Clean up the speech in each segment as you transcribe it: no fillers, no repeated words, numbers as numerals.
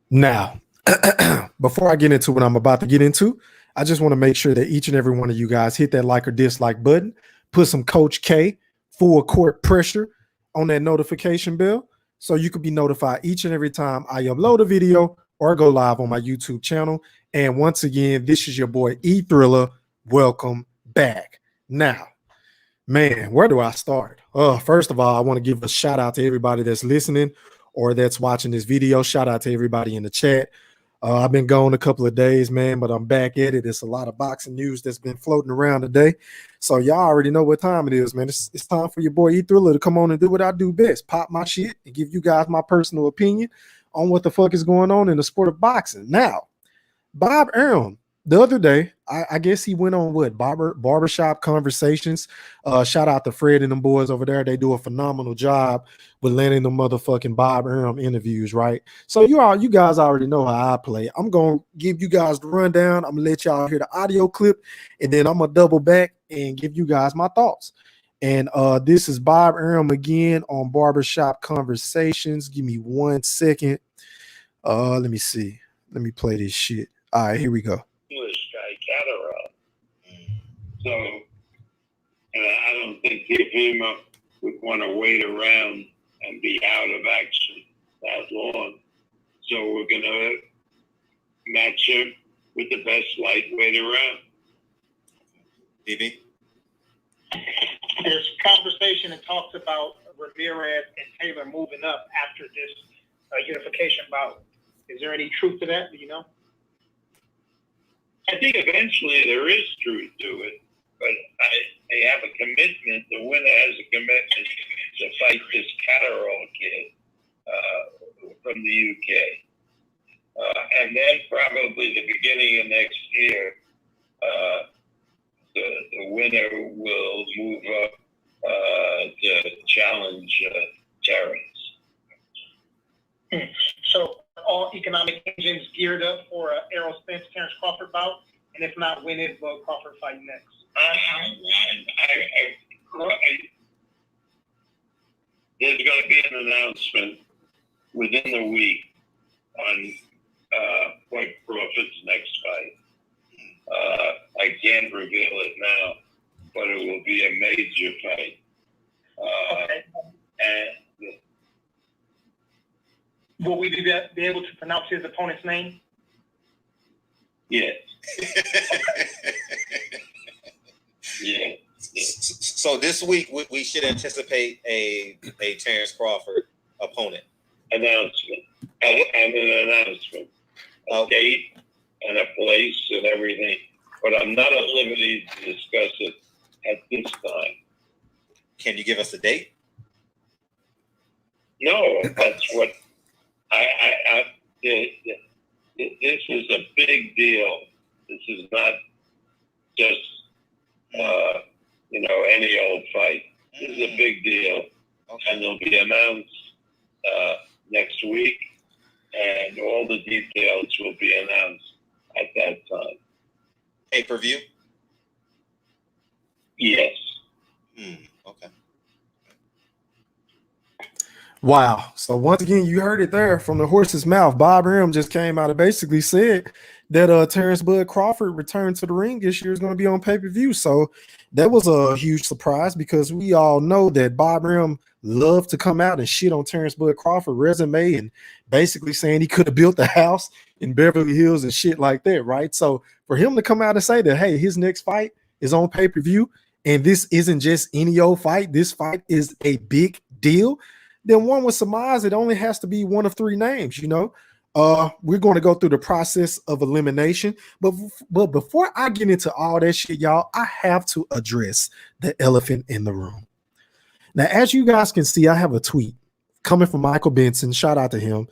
Now, before I get into what I'm about to get into, I just want to make sure that each and every one of you guys hit that like or dislike button, put some Coach K full court pressure on that notification bell so you can be notified each and every time I upload a video or go live on my YouTube channel. And once again, this is your boy E Thriller. Welcome back. Now, man, where do I start? First of all, I want to give a shout out to everybody that's listening or that's watching this video. Shout out to everybody in the chat. I've been gone a couple of days, man, but I'm back at it. It's a lot of boxing news that's been floating around today. So y'all already know what time it is, man. It's time for your boy E Thriller to come on and do what I do best. Pop my shit and give you guys my personal opinion on what the fuck is going on in the sport of boxing. Now, Bob Arum, the other day, I guess he went on what barbershop conversations. Shout out to Fred and them boys over there. They do a phenomenal job with landing the motherfucking Bob Arum interviews, right? So you guys already know how I play. I'm gonna give you guys the rundown. I'm gonna let y'all hear the audio clip, and then I'm gonna double back and give you guys my thoughts. And this is Bob Arum again on Barbershop Conversations. Give me 1 second. Let me see. Let me play this shit. All right, here we go. English guy, Catterall. So, I don't think Kifima would want to wait around and be out of action that long. So we're going to match him with the best lightweight around. PPV? There's conversation that talks about Ramirez and Taylor moving up after this unification bout. Is there any truth to that? Do you know? I think eventually there is truth to it, but they have a commitment. The winner has a commitment to fight this Catterall kid from the UK. And then probably the beginning of next year, the winner will move up to challenge Terence. So all economic engines geared up for Errol Spence, Terence Crawford bout, and if not, when is Crawford fight next? There's going to be an announcement within the week on what Crawford's next fight. I can't reveal it now, but it will be a major fight. Okay. And will we be able to pronounce his opponent's name? yes. Yeah. So this week we should anticipate a Terence Crawford opponent. Announcement. And an announcement. A date and a place and everything. But I'm not at liberty to discuss it at this time. Can you give us a date? No, that's what this is a big deal. This is not just any old fight. This is a big deal, and it'll be announced next week, and all the details will be announced at that time. Pay-per-view? Yes. Okay. Wow. So once again, you heard it there from the horse's mouth. Bob Arum just came out and basically said that Terence Bud Crawford return to the ring this year is going to be on pay-per-view. So that was a huge surprise because we all know that Bob Arum loved to come out and shit on Terence Bud Crawford resume and basically saying he could have built the house in Beverly Hills and shit like that, right? So for him to come out and say that, hey, his next fight is on pay-per-view and this isn't just any old fight, this fight is a big deal, then one would surmise it only has to be one of three names, We're going to go through the process of elimination. But before I get into all that shit, y'all, I have to address the elephant in the room. Now, as you guys can see, I have a tweet coming from Michael Benson. Shout out to him.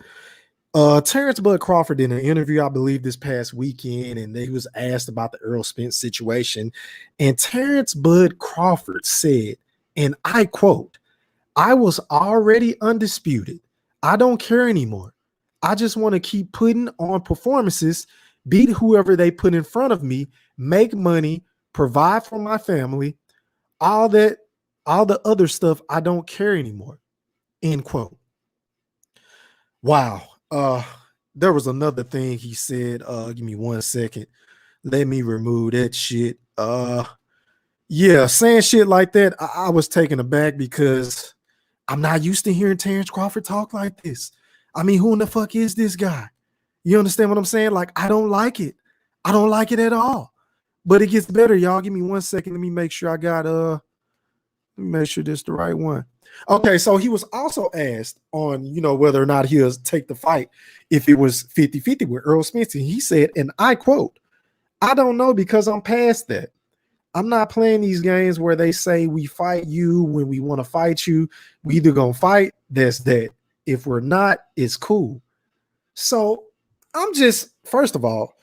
Terence Bud Crawford did an interview, I believe, this past weekend, and he was asked about the Errol Spence situation. And Terence Bud Crawford said, and I quote, "I was already undisputed. I don't care anymore. I just want to keep putting on performances, beat whoever they put in front of me, make money, provide for my family, all the other stuff. I don't care anymore." End quote. Wow. there was another thing he said. Give me 1 second. Let me remove that shit. Yeah, saying shit like that, I was taken aback because I'm not used to hearing Terence Crawford talk like this. I mean, who in the fuck is this guy? You understand what I'm saying? Like, I don't like it. I don't like it at all. But it gets better, y'all. Give me 1 second. Let me make sure I got let me make sure this is the right one. Okay, so he was also asked on, whether or not he'll take the fight if it was 50-50 with Earl Spence. And he said, and I quote, "I don't know because I'm past that. I'm not playing these games where they say we fight you when we want to fight you. We either gonna fight, that's that. If we're not, it's cool." So I'm just, first of all,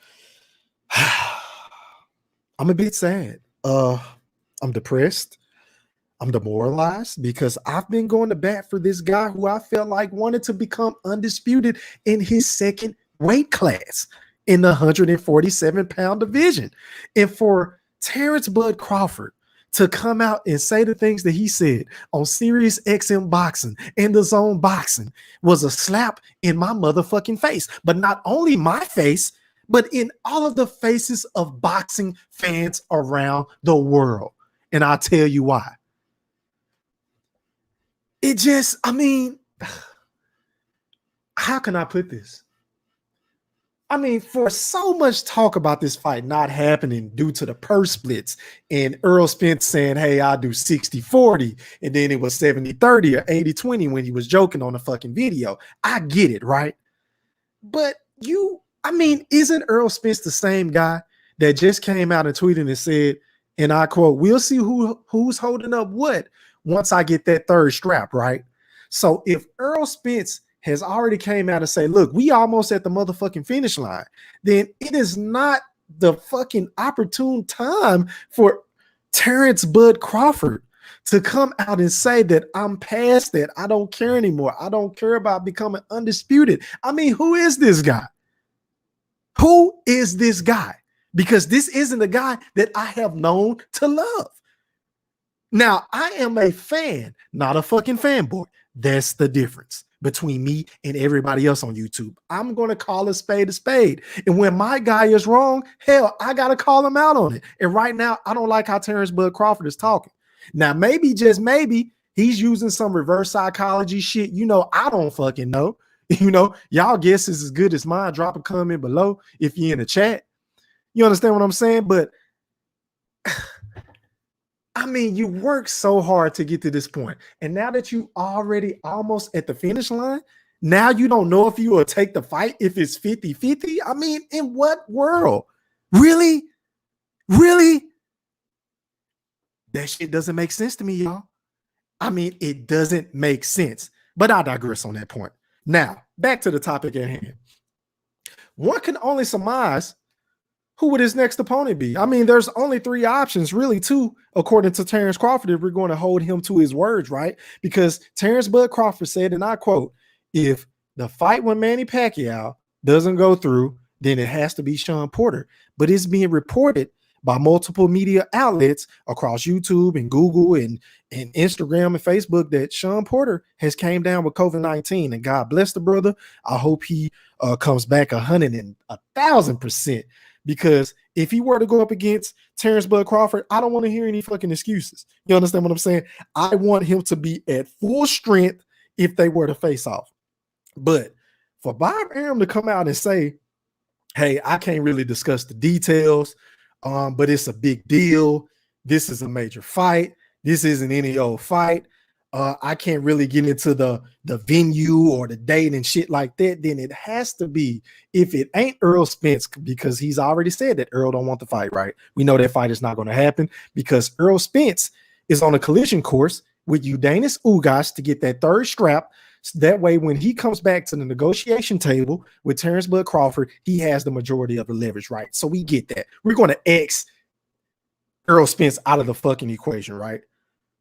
I'm a bit sad. I'm depressed. I'm demoralized because I've been going to bat for this guy who I felt like wanted to become undisputed in his second weight class in the 147-pound division. And for Terence Bud Crawford to come out and say the things that he said on Sirius XM Boxing and the Zone Boxing was a slap in my motherfucking face. But not only my face, but in all of the faces of boxing fans around the world. And I'll tell you why. It just, I mean, how can I put this? I mean, for so much talk about this fight not happening due to the purse splits and Earl Spence saying, hey, I'll do 60-40, and then it was 70-30 or 80-20 when he was joking on the fucking video. I get it, right? But isn't Earl Spence the same guy that just came out and tweeted and said, and I quote, "We'll see who's holding up what once I get that third strap," right? So if Earl Spence has already came out and say, look, we almost at the motherfucking finish line, then it is not the fucking opportune time for Terence Bud Crawford to come out and say that I'm past that. I don't care anymore. I don't care about becoming undisputed. I mean, who is this guy? Who is this guy? Because this isn't a guy that I have known to love. Now, I am a fan, not a fucking fanboy. That's the difference between me and everybody else on YouTube. I'm going to call a spade a spade. And when my guy is wrong, hell, I got to call him out on it. And right now, I don't like how Terence Bud Crawford is talking. Now, maybe, just maybe, he's using some reverse psychology shit. I don't fucking know. Y'all guess is as good as mine. Drop a comment below if you're in the chat. You understand what I'm saying? But I mean, you worked so hard to get to this point. And now that you already almost at the finish line, now you don't know if you will take the fight if it's 50-50. I mean, in what world? Really? Really? That shit doesn't make sense to me, y'all. I mean, it doesn't make sense. But I digress on that point. Now, back to the topic at hand. One can only surmise who would his next opponent be. I mean, there's only three options, really two, according to Terence Crawford, if we're going to hold him to his words, right? Because Terence Bud Crawford said, and I quote, if the fight with Manny Pacquiao doesn't go through, then it has to be Sean Porter. But it's being reported by multiple media outlets across YouTube and Google and Instagram and Facebook that Sean Porter has came down with COVID-19. And God bless the brother. I hope he comes back 1,000%. Because if he were to go up against Terence Bud Crawford, I don't want to hear any fucking excuses. You understand what I'm saying? I want him to be at full strength if they were to face off. But for Bob Arum to come out and say, hey, I can't really discuss the details, but it's a big deal. This is a major fight. This isn't any old fight. I can't really get into the venue or the date and shit like that. Then it has to be, if it ain't Earl Spence, because he's already said that Earl don't want the fight, right? We know that fight is not going to happen because Earl Spence is on a collision course with Udanis Ugas to get that third strap. So that way, when he comes back to the negotiation table with Terence Bud Crawford, he has the majority of the leverage, right? So we get that. We're going to X Earl Spence out of the fucking equation, right?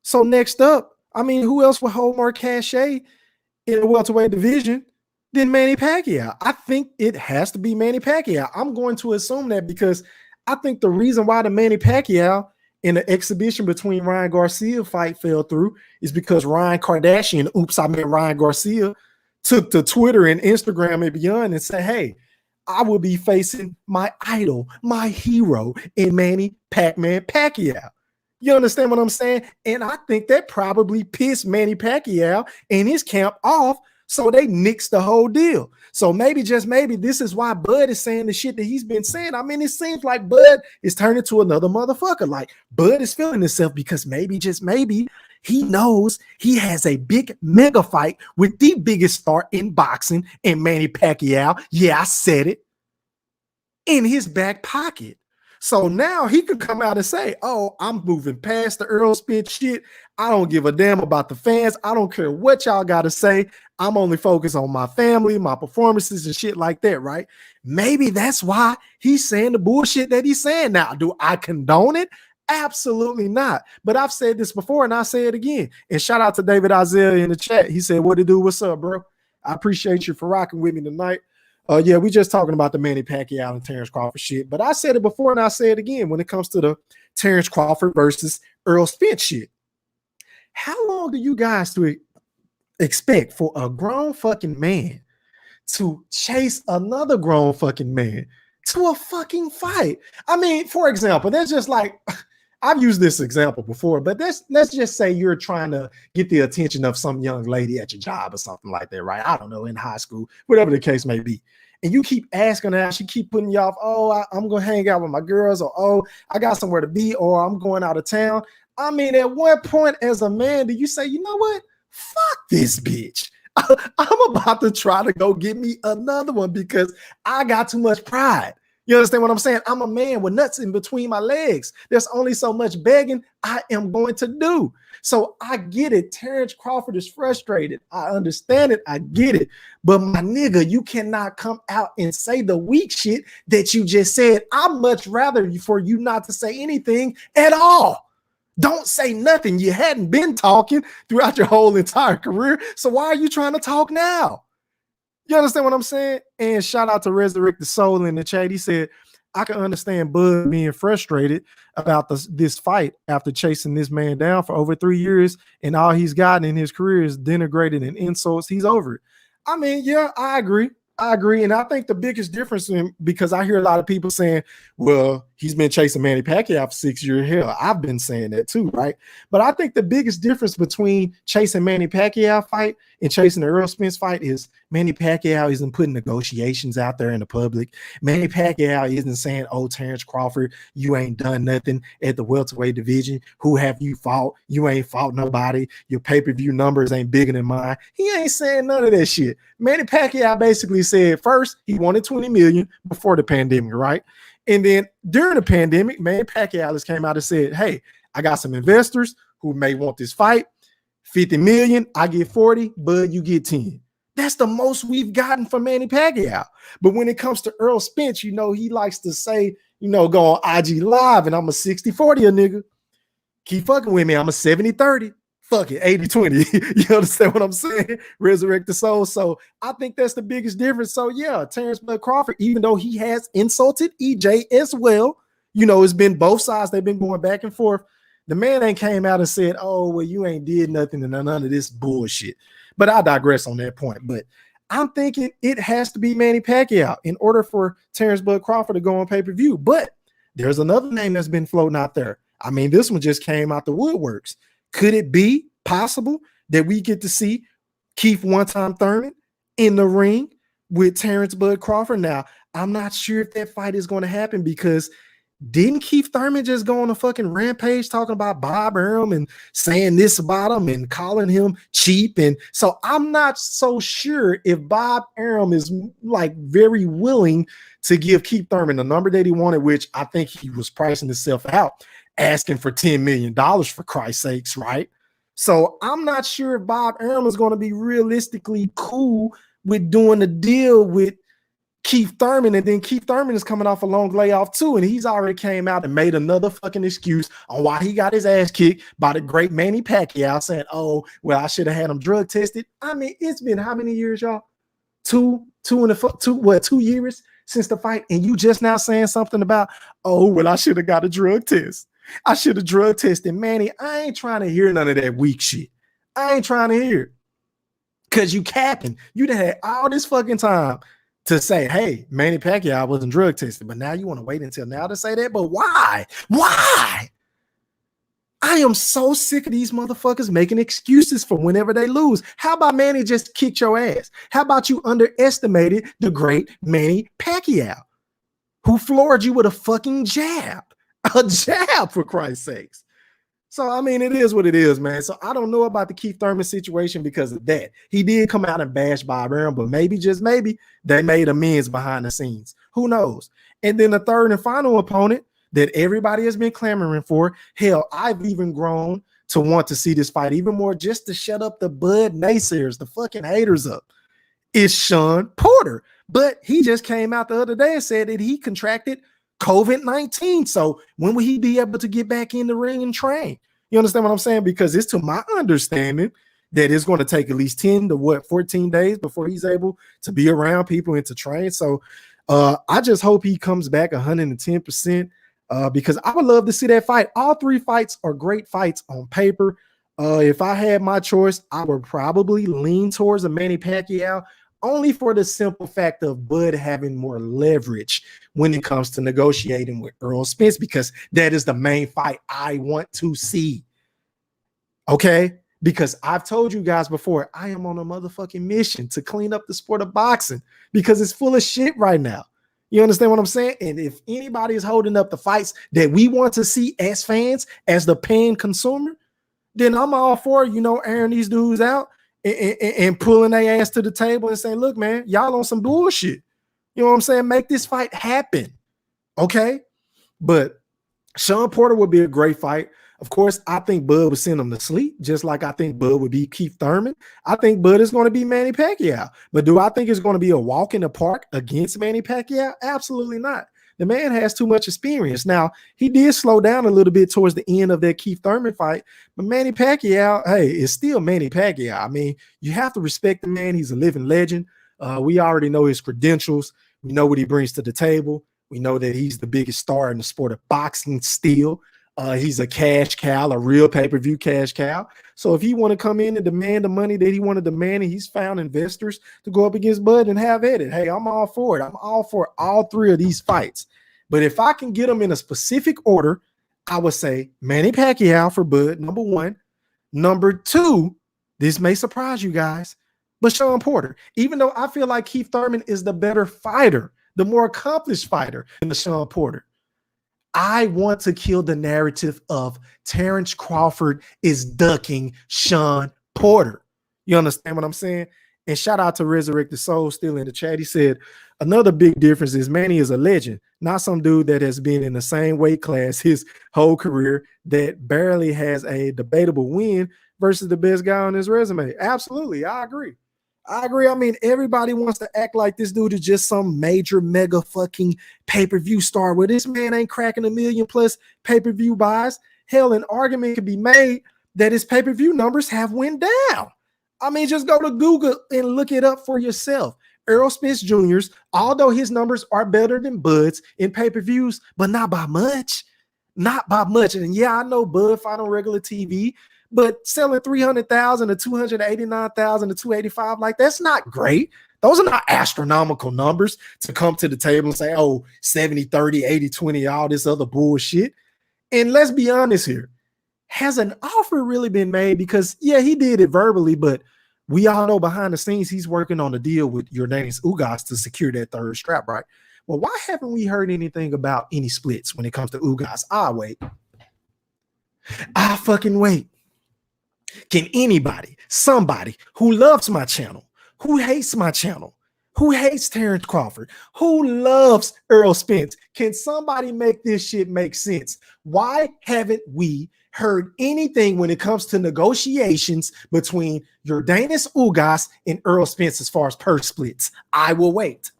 So next up, I mean, who else would hold more cachet in the welterweight division than Manny Pacquiao? I think it has to be Manny Pacquiao. I'm going to assume that because I think the reason why the Manny Pacquiao in the exhibition between Ryan Garcia fight fell through is because Ryan Garcia took to Twitter and Instagram and beyond and said, hey, I will be facing my idol, my hero in Manny Pac-Man Pacquiao. You understand what I'm saying? And I think that probably pissed Manny Pacquiao and his camp off, so they nixed the whole deal. So maybe, just maybe, this is why Bud is saying the shit that he's been saying. I mean, it seems like Bud is turning to another motherfucker. Like, Bud is feeling himself because maybe, just maybe, he knows he has a big mega fight with the biggest star in boxing and Manny Pacquiao. Yeah, I said it. In his back pocket. So now he could come out and say, oh, I'm moving past the Earl Spence shit. I don't give a damn about the fans. I don't care what y'all got to say. I'm only focused on my family, my performances and shit like that, right? Maybe that's why he's saying the bullshit that he's saying now. Do I condone it? Absolutely not. But I've said this before and I say it again. And shout out to David Isaiah in the chat. He said, what to do? What's up, bro? I appreciate you for rocking with me tonight. Yeah, we just talking about the Manny Pacquiao and Terence Crawford shit. But I said it before and I say it again when it comes to the Terence Crawford versus Earl Spence shit. How long do you guys expect for a grown fucking man to chase another grown fucking man to a fucking fight? I mean, for example, that's just like, I've used this example before, but let's just say you're trying to get the attention of some young lady at your job or something like that, right? I don't know, in high school, whatever the case may be. And you keep asking her, she keep putting you off. Oh, I'm going to hang out with my girls, or, oh, I got somewhere to be, or I'm going out of town. I mean, at what point as a man do you say, you know what? Fuck this bitch. I'm about to try to go get me another one because I got too much pride. You understand what I'm saying? I'm a man with nuts in between my legs. There's only so much begging I am going to do. So I get it. Terence Crawford is frustrated. I understand it. I get it. But my nigga, you cannot come out and say the weak shit that you just said. I'd much rather for you not to say anything at all. Don't say nothing. You hadn't been talking throughout your whole entire career. So why are you trying to talk now? You understand what I'm saying? And shout out to Resurrect the Soul in the chat. He said, I can understand Bud being frustrated about this fight after chasing this man down for over 3 years, and all he's gotten in his career is denigrated and insults. He's over it. I mean, yeah, I agree. And I think the biggest difference because I hear a lot of people saying, well, he's been chasing Manny Pacquiao for 6 years. Hell, I've been saying that too, right? But I think the biggest difference between chasing Manny Pacquiao fight and chasing the Earl Spence fight is Manny Pacquiao isn't putting negotiations out there in the public. Manny Pacquiao isn't saying, oh, Terence Crawford, you ain't done nothing at the welterweight division. Who have you fought? You ain't fought nobody. Your pay-per-view numbers ain't bigger than mine. He ain't saying none of that shit. Manny Pacquiao basically said first he wanted 20 million before the pandemic, right? And then during the pandemic, Manny Pacquiao just came out and said, hey, I got some investors who may want this fight. 50 million, I get 40, Bud, you get 10. That's the most we've gotten from Manny Pacquiao. But when it comes to Earl Spence, you know, he likes to say, you know, go on IG Live and I'm a 60-40 a nigga. Keep fucking with me. I'm a 70-30. Fuck it, 80-20. You understand what I'm saying? Resurrect the Soul. So I think that's the biggest difference. So yeah, Terence Bud Crawford, even though he has insulted EJ as well, you know, it's been both sides. They've been going back and forth. The man ain't came out and said, oh, well, you ain't did nothing and none of this bullshit. But I digress on that point. But I'm thinking it has to be Manny Pacquiao in order for Terence Bud Crawford to go on pay-per-view. But there's another name that's been floating out there. I mean, this one just came out the woodworks. Could it be possible that we get to see Keith One-Time Thurman in the ring with Terence Bud Crawford? Now, I'm not sure if that fight is going to happen because didn't Keith Thurman just go on a fucking rampage talking about Bob Arum and saying this about him and calling him cheap? And so I'm not so sure if Bob Arum is like very willing to give Keith Thurman the number that he wanted, which I think he was pricing himself out, asking for $10 million for Christ's sakes, right? So I'm not sure if Bob Arum is going to be realistically cool with doing a deal with Keith Thurman, and then Keith Thurman is coming off a long layoff too, and he's already came out and made another fucking excuse on why he got his ass kicked by the great Manny Pacquiao, saying, oh, well, I should have had him drug tested. I mean, it's been how many years, y'all? 2 years since the fight, and you just now saying something about, oh, well, I should have got a drug test. I should have drug tested. Manny, I ain't trying to hear none of that weak shit. I ain't trying to hear it. Because you capping. You done had all this fucking time to say, hey, Manny Pacquiao wasn't drug tested, but now you want to wait until now to say that? But why? Why? I am so sick of these motherfuckers making excuses for whenever they lose. How about Manny just kicked your ass? How about you underestimated the great Manny Pacquiao, who floored you with a fucking jab? A jab, for Christ's sakes. So, I mean, it is what it is, man. So, I don't know about the Keith Thurman situation because of that. He did come out and bash Bob Arum, but maybe, just maybe, they made amends behind the scenes. Who knows? And then the third and final opponent that everybody has been clamoring for. Hell, I've even grown to want to see this fight even more just to shut up the Bud naysayers, the fucking haters up. It's Sean Porter. But he just came out the other day and said that he contracted COVID-19. So when will he be able to get back in the ring and train? You understand what I'm saying? Because it's to my understanding that it's going to take at least 10 to 14 days before he's able to be around people and to train. So I just hope he comes back 110%. Because I would love to see that fight. All three fights are great fights on paper. If I had my choice, I would probably lean towards a Manny Pacquiao, only for the simple fact of Bud having more leverage when it comes to negotiating with Errol Spence, because that is the main fight I want to see. Okay? Because I've told you guys before, I am on a motherfucking mission to clean up the sport of boxing because it's full of shit right now. You understand what I'm saying? And if anybody is holding up the fights that we want to see as fans, as the paying consumer, then I'm all for, airing these dudes out and pulling their ass to the table and saying, look, man, y'all on some bullshit. You know what I'm saying? Make this fight happen. Okay? But Sean Porter would be a great fight. Of course, I think Bud would send him to sleep, just like I think Bud would be Keith Thurman. I think Bud is going to be Manny Pacquiao. But do I think it's going to be a walk in the park against Manny Pacquiao? Absolutely not. The man has too much experience. Now, he did slow down a little bit towards the end of that Keith Thurman fight, but Manny Pacquiao, hey, is still Manny Pacquiao. I mean, you have to respect the man. He's a living legend. We already know his credentials. We know what he brings to the table. We know that he's the biggest star in the sport of boxing still. He's a cash cow, a real pay-per-view cash cow. So if he want to come in and demand the money that he want to demand, and he's found investors to go up against Bud and have at it, hey, I'm all for it. I'm all for all three of these fights. But if I can get them in a specific order, I would say Manny Pacquiao for Bud, number one. Number two, this may surprise you guys, but Sean Porter. Even though I feel like Keith Thurman is the better fighter, the more accomplished fighter than the Sean Porter, I want to kill the narrative of Terence Crawford is ducking Sean Porter. You understand what I'm saying? And shout out to Resurrected Soul still in the chat. He said, another big difference is Manny is a legend, not some dude that has been in the same weight class his whole career that barely has a debatable win versus the best guy on his resume. Absolutely. I agree. I mean, everybody wants to act like this dude is just some major mega fucking pay-per-view star where this man ain't cracking 1 million plus pay-per-view buys. Hell, an argument could be made that his pay-per-view numbers have went down. I mean, just go to Google and look it up for yourself. Errol Spence Jr.'s, although his numbers are better than Bud's in pay-per-views, but not by much. Not by much. And yeah, I know Bud fight on regular TV, but selling 300,000 to 289,000 to 285, like that's not great. Those are not astronomical numbers to come to the table and say, oh, 70, 30, 80, 20, all this other bullshit. And let's be honest here. Has an offer really been made? Because, yeah, he did it verbally, but we all know behind the scenes he's working on a deal with Yordenis Ugas to secure that third strap, right? Well, why haven't we heard anything about any splits when it comes to Ugas? I'll wait. I'll fucking wait. Can anybody, somebody who loves my channel, who hates my channel, who hates Terence Crawford, who loves Errol Spence, can somebody make this shit make sense? Why haven't we heard anything when it comes to negotiations between Yordenis Ugas and Errol Spence as far as purse splits? I will wait.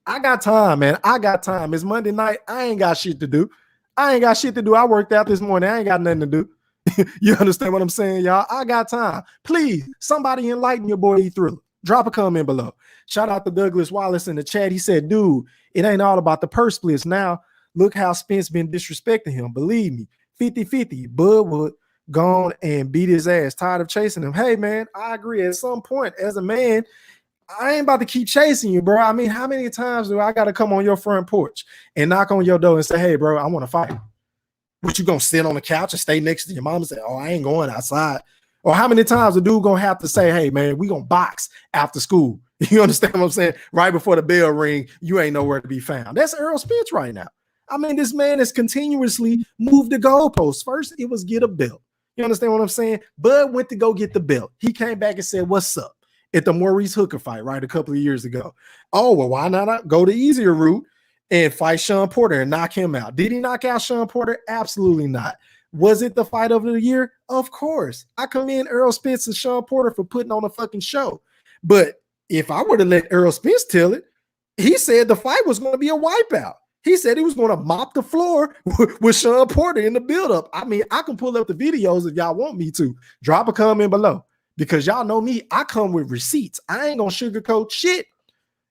I got time, man. I got time. It's Monday night. I ain't got shit to do. I worked out this morning. I ain't got nothing to do. You understand what I'm saying, y'all? I got time. Please, somebody enlighten your boy through. Drop a comment below. Shout out to Douglas Wallace in the chat. He said, dude, it ain't all about the purse splits. Now, look how Spence been disrespecting him. Believe me, 50-50. Bud would gone and beat his ass, tired of chasing him. Hey, man, I agree. At some point, as a man, I ain't about to keep chasing you, bro. I mean, how many times do I got to come on your front porch and knock on your door and say, hey, bro, I want to fight? What, you going to sit on the couch and stay next to your mom and say, oh, I ain't going outside? Or how many times a dude going to have to say, hey, man, we going to box after school? You understand what I'm saying? Right before the bell ring, you ain't nowhere to be found. That's Errol Spence right now. I mean, this man has continuously moved the goalposts. First, it was get a belt. You understand what I'm saying? Bud went to go get the belt. He came back and said, what's up? At the Maurice Hooker fight, right, a couple of years ago. Oh, well, why not go the easier route and fight Sean Porter and knock him out? Did he knock out Sean Porter? Absolutely not. Was it the fight of the year? Of course. I commend Errol Spence and Sean Porter for putting on a fucking show. But if I were to let Errol Spence tell it, he said the fight was going to be a wipeout. He said he was going to mop the floor with Sean Porter in the buildup. I mean, I can pull up the videos if y'all want me to. Drop a comment below. Because y'all know me, I come with receipts. I ain't going to sugarcoat shit.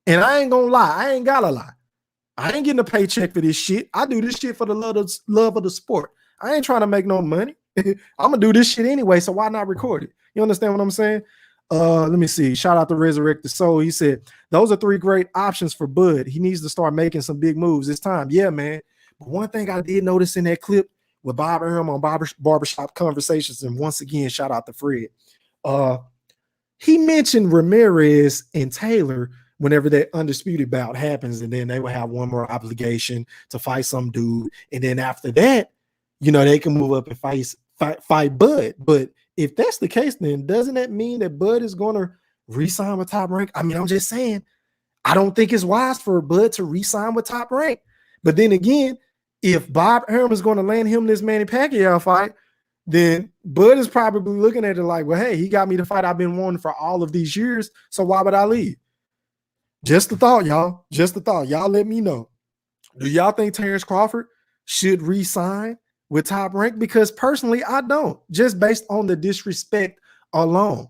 And I ain't going to lie. I ain't got to lie. I ain't getting a paycheck for this shit. I do this shit for the love of the sport. I ain't trying to make no money. I'm going to do this shit anyway, so why not record it? You understand what I'm saying? Let me see. Shout out to Resurrected Soul. He said, those are 3 great options for Bud. He needs to start making some big moves this time. Yeah, man. But one thing I did notice in that clip with Bob Arum on Barbershop Conversations, and once again, shout out to Fred. He mentioned Ramirez and Taylor whenever that undisputed bout happens, and then they will have one more obligation to fight some dude. And then after that, you know, they can move up and fight Bud. But if that's the case, then doesn't that mean that Bud is going to re-sign with Top Rank? I mean, I'm just saying, I don't think it's wise for Bud to re-sign with Top Rank. But then again, if Bob Arum is going to land him this Manny Pacquiao fight, then Bud is probably looking at it like, well, hey, he got me the fight I've been wanting for all of these years, so why would I leave? Just a thought, y'all. Just a thought. Y'all let me know. Do y'all think Terence Crawford should re-sign with Top Rank? Because personally, I don't, just based on the disrespect alone.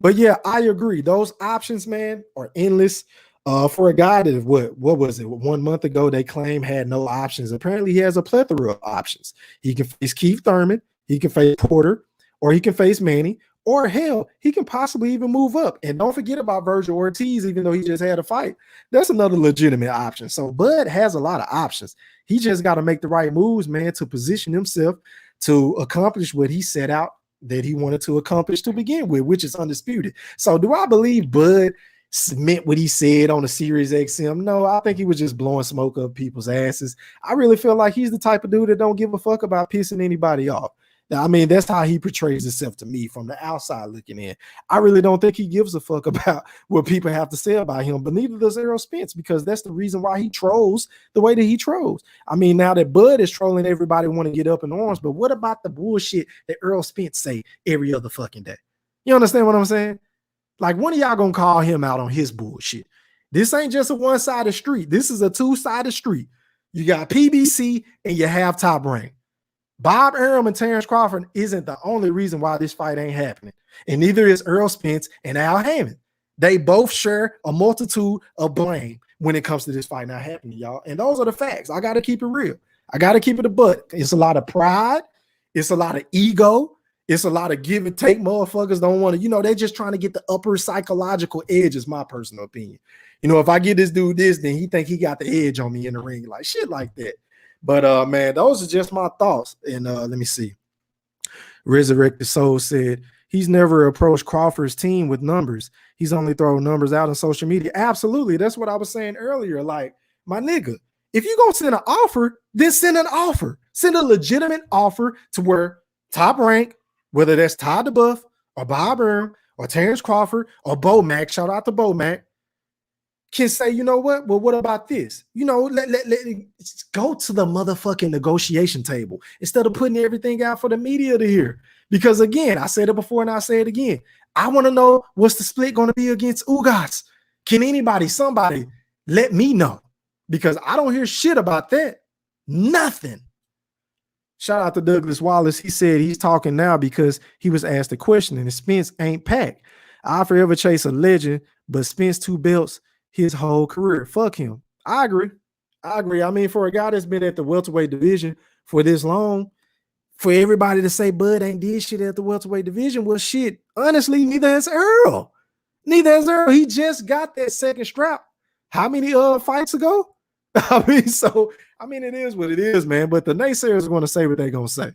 But yeah, I agree. Those options, man, are endless. For a guy that what was it? 1 month ago, they claim had no options. Apparently, he has a plethora of options. He can face Keith Thurman, he can face Porter, or he can face Manny, or hell, he can possibly even move up. And don't forget about Virgil Ortiz, even though he just had a fight. That's another legitimate option. So Bud has a lot of options. He just got to make the right moves, man, to position himself to accomplish what he set out that he wanted to accomplish to begin with, which is undisputed. So do I believe Bud meant what he said on the Sirius XM? No, I think he was just blowing smoke up people's asses. I really feel like he's the type of dude that don't give a fuck about pissing anybody off. I mean, that's how he portrays himself to me from the outside looking in. I really don't think he gives a fuck about what people have to say about him, but neither does Errol Spence, because that's the reason why he trolls the way that he trolls. I mean, now that Bud is trolling, everybody want to get up in arms, but what about the bullshit that Errol Spence say every other fucking day? You understand what I'm saying? Like, when are y'all gonna call him out on his bullshit? This ain't just a one-sided street. This is a two-sided street. You got PBC and you have Top Rank. Bob Arum and Terence Crawford isn't the only reason why this fight ain't happening. And neither is Errol Spence and Al Hammond. They both share a multitude of blame when it comes to this fight not happening, y'all. And those are the facts. I got to keep it real. I got to keep it a butt. It's a lot of pride. It's a lot of ego. It's a lot of give and take. Motherfuckers don't want to, you know, they're just trying to get the upper psychological edge, is my personal opinion. You know, if I give this dude this, then he think he got the edge on me in the ring, like shit like that. But man, those are just my thoughts. And let me see. Resurrected Soul said he's never approached Crawford's team with numbers. He's only throwing numbers out on social media. Absolutely. That's what I was saying earlier. Like, my nigga, if you're gonna send an offer, then send an offer. Send a legitimate offer to where Top Rank, whether that's Todd DeBuff or Bob Arum or Terence Crawford or Bo Mac, shout out to Bo Mac, can say, you know what? Well, what about this? You know, let go to the motherfucking negotiation table instead of putting everything out for the media to hear. Because again, I said it before and I say it again. I want to know, what's the split going to be against Ugas? Can anybody, somebody let me know? Because I don't hear shit about that. Nothing. Shout out to Douglas Wallace. He said he's talking now because he was asked a question, and Spence ain't packed. I'll forever chase a legend, but Spence 2 belts his whole career. Fuck him. I agree. I mean, for a guy that's been at the welterweight division for this long, for everybody to say Bud ain't did shit at the welterweight division, well, shit, honestly, neither has Earl. Neither has Earl. He just got that second strap. How many fights ago? It is what it is, man. But the naysayers are going to say what they're going to say.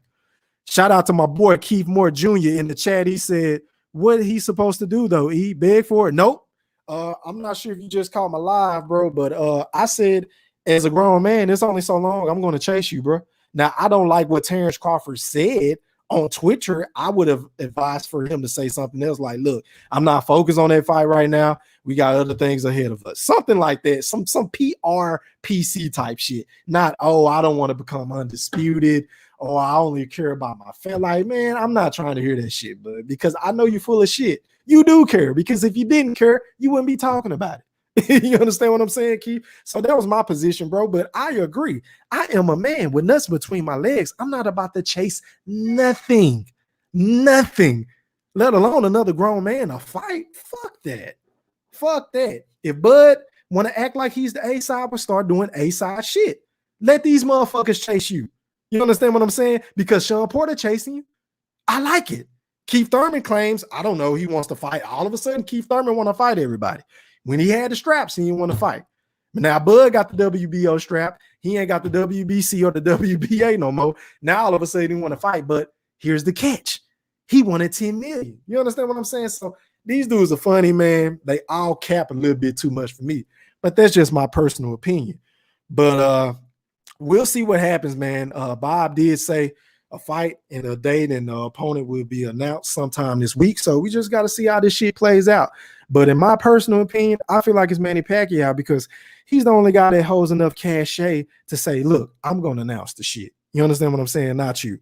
Shout out to my boy Keith Moore Jr. in the chat. He said, what he supposed to do, though? He beg for it? Nope. I'm not sure if you just caught my live, bro, but I said, as a grown man, it's only so long I'm going to chase you, bro. Now, I don't like what Terence Crawford said on Twitter. I would have advised for him to say something else like, look, I'm not focused on that fight right now. We got other things ahead of us. Something like that. Some PR PC type shit. Not, oh, I don't want to become undisputed. Oh, I only care about my family. Like, man, I'm not trying to hear that shit, but because I know you're full of shit. You do care, because if you didn't care, you wouldn't be talking about it. You understand what I'm saying, Keith? So that was my position, bro. But I agree. I am a man with nuts between my legs. I'm not about to chase nothing, let alone another grown man a fight. Fuck that. Fuck that. If Bud want to act like he's the A-side, we'll start doing A-side shit. Let these motherfuckers chase you. You understand what I'm saying? Because Sean Porter chasing you, I like it. Keith Thurman claims, I don't know, he wants to fight. All of a sudden, Keith Thurman want to fight everybody. When he had the straps, he didn't want to fight. But now Bud got the WBO strap. He ain't got the WBC or the WBA no more. Now all of a sudden he want to fight. But here's the catch. He wanted 10 million. You understand what I'm saying? So these dudes are funny, man. They all cap a little bit too much for me. But that's just my personal opinion. But we'll see what happens, man. Bob did say a fight and a date and the opponent will be announced sometime this week. So we just got to see how this shit plays out. But in my personal opinion, I feel like it's Manny Pacquiao because he's the only guy that holds enough cachet to say, look, I'm going to announce the shit. You understand what I'm saying? Not you.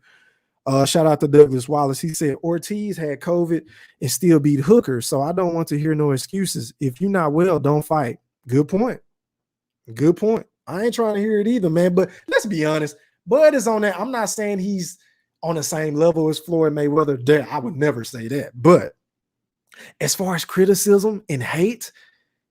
Shout out to Douglas Wallace. He said Ortiz had COVID and still beat Hooker. So I don't want to hear no excuses. If you're not well, don't fight. Good point. Good point. I ain't trying to hear it either, man. But let's be honest. Bud is on that. I'm not saying he's on the same level as Floyd Mayweather. I would never say that. But as far as criticism and hate,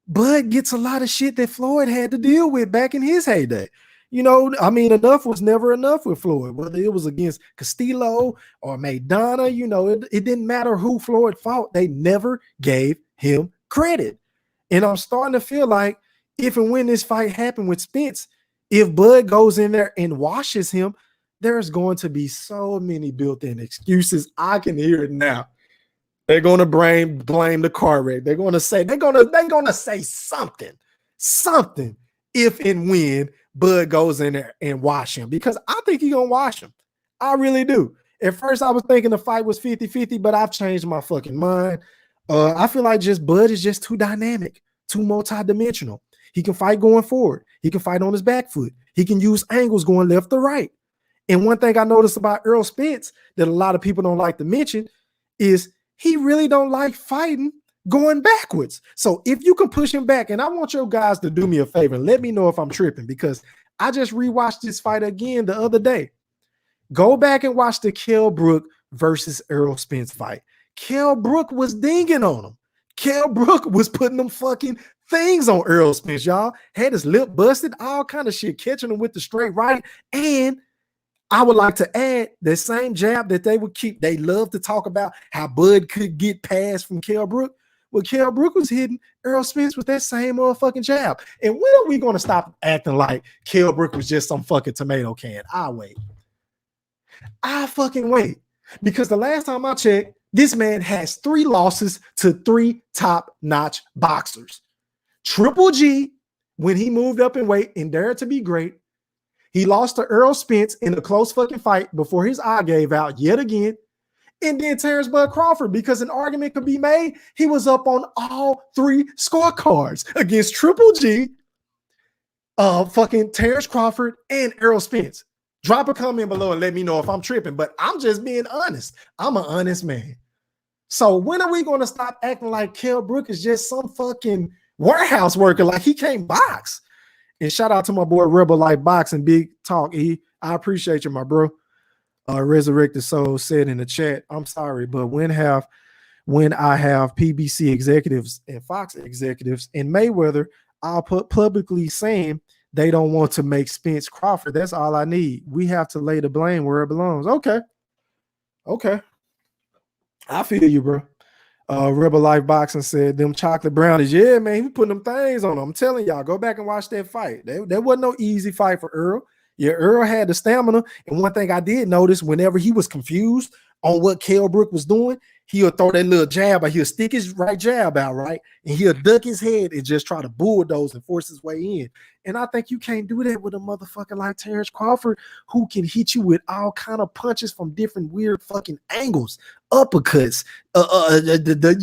Bud gets a lot of shit that Floyd had to deal with back in his heyday. You know, I mean, enough was never enough with Floyd, whether it was against Castillo or Maidana. You know, it didn't matter who Floyd fought. They never gave him credit. And I'm starting to feel like if and when this fight happened with Spence, if Bud goes in there and washes him, there's going to be so many built-in excuses. I can hear it now. They're going to blame the car wreck. They're going to say something if and when Bud goes in there and wash him, because I think he's going to wash him. I really do. At first, I was thinking the fight was 50-50, but I've changed my fucking mind. I feel like Bud is just too dynamic, too multidimensional. He can fight going forward. He can fight on his back foot. He can use angles going left or right. And one thing I noticed about Errol Spence that a lot of people don't like to mention is he really don't like fighting going backwards. So if you can push him back, and I want your guys to do me a favor and let me know if I'm tripping, because I just rewatched this fight again the other day. Go back and watch the Kell Brook versus Errol Spence fight. Kell Brook was dinging on him. Kell Brook was putting them fucking things on Errol Spence, y'all. Had his lip busted, all kind of shit, catching him with the straight right. And I would like to add that same jab that they would keep. They love to talk about how Bud could get past from Kell Brook. Well, Kell Brook was hitting Errol Spence with that same motherfucking jab. And when are we going to stop acting like Kell Brook was just some fucking tomato can? I'll wait. I'll fucking wait. Because the last time I checked, this man has 3 losses to 3 top-notch boxers. Triple G, when he moved up in weight and dared to be great, he lost to Errol Spence in a close fucking fight before his eye gave out yet again. And then Terence Bud Crawford, because an argument could be made, he was up on all 3 scorecards against Triple G, fucking Terence Crawford, and Errol Spence. Drop a comment below and let me know if I'm tripping, but I'm just being honest. I'm an honest man. So when are we going to stop acting like Kell Brook is just some fucking warehouse worker, like he can't box? And shout out to my boy Rebel Life Boxing, Big Talk. I appreciate you, my bro. Resurrected Soul said in the chat, I'm sorry, but when I have PBC executives and Fox executives and Mayweather, I'll put publicly saying they don't want to make Spence Crawford. That's all I need. We have to lay the blame where it belongs. Okay. Okay. I feel you, bro. Rebel Life Boxing said them chocolate brownies. Yeah, man, he putting them things on them. I'm telling y'all, go back and watch that fight. That wasn't no easy fight for Earl. Yeah, Earl had the stamina. And one thing I did notice, whenever he was confused on what Kell Brook was doing, he'll throw that little jab, or he'll stick his right jab out, right? And he'll duck his head and just try to bulldoze and force his way in. And I think you can't do that with a motherfucker like Terence Crawford, who can hit you with all kind of punches from different weird fucking angles, uppercuts.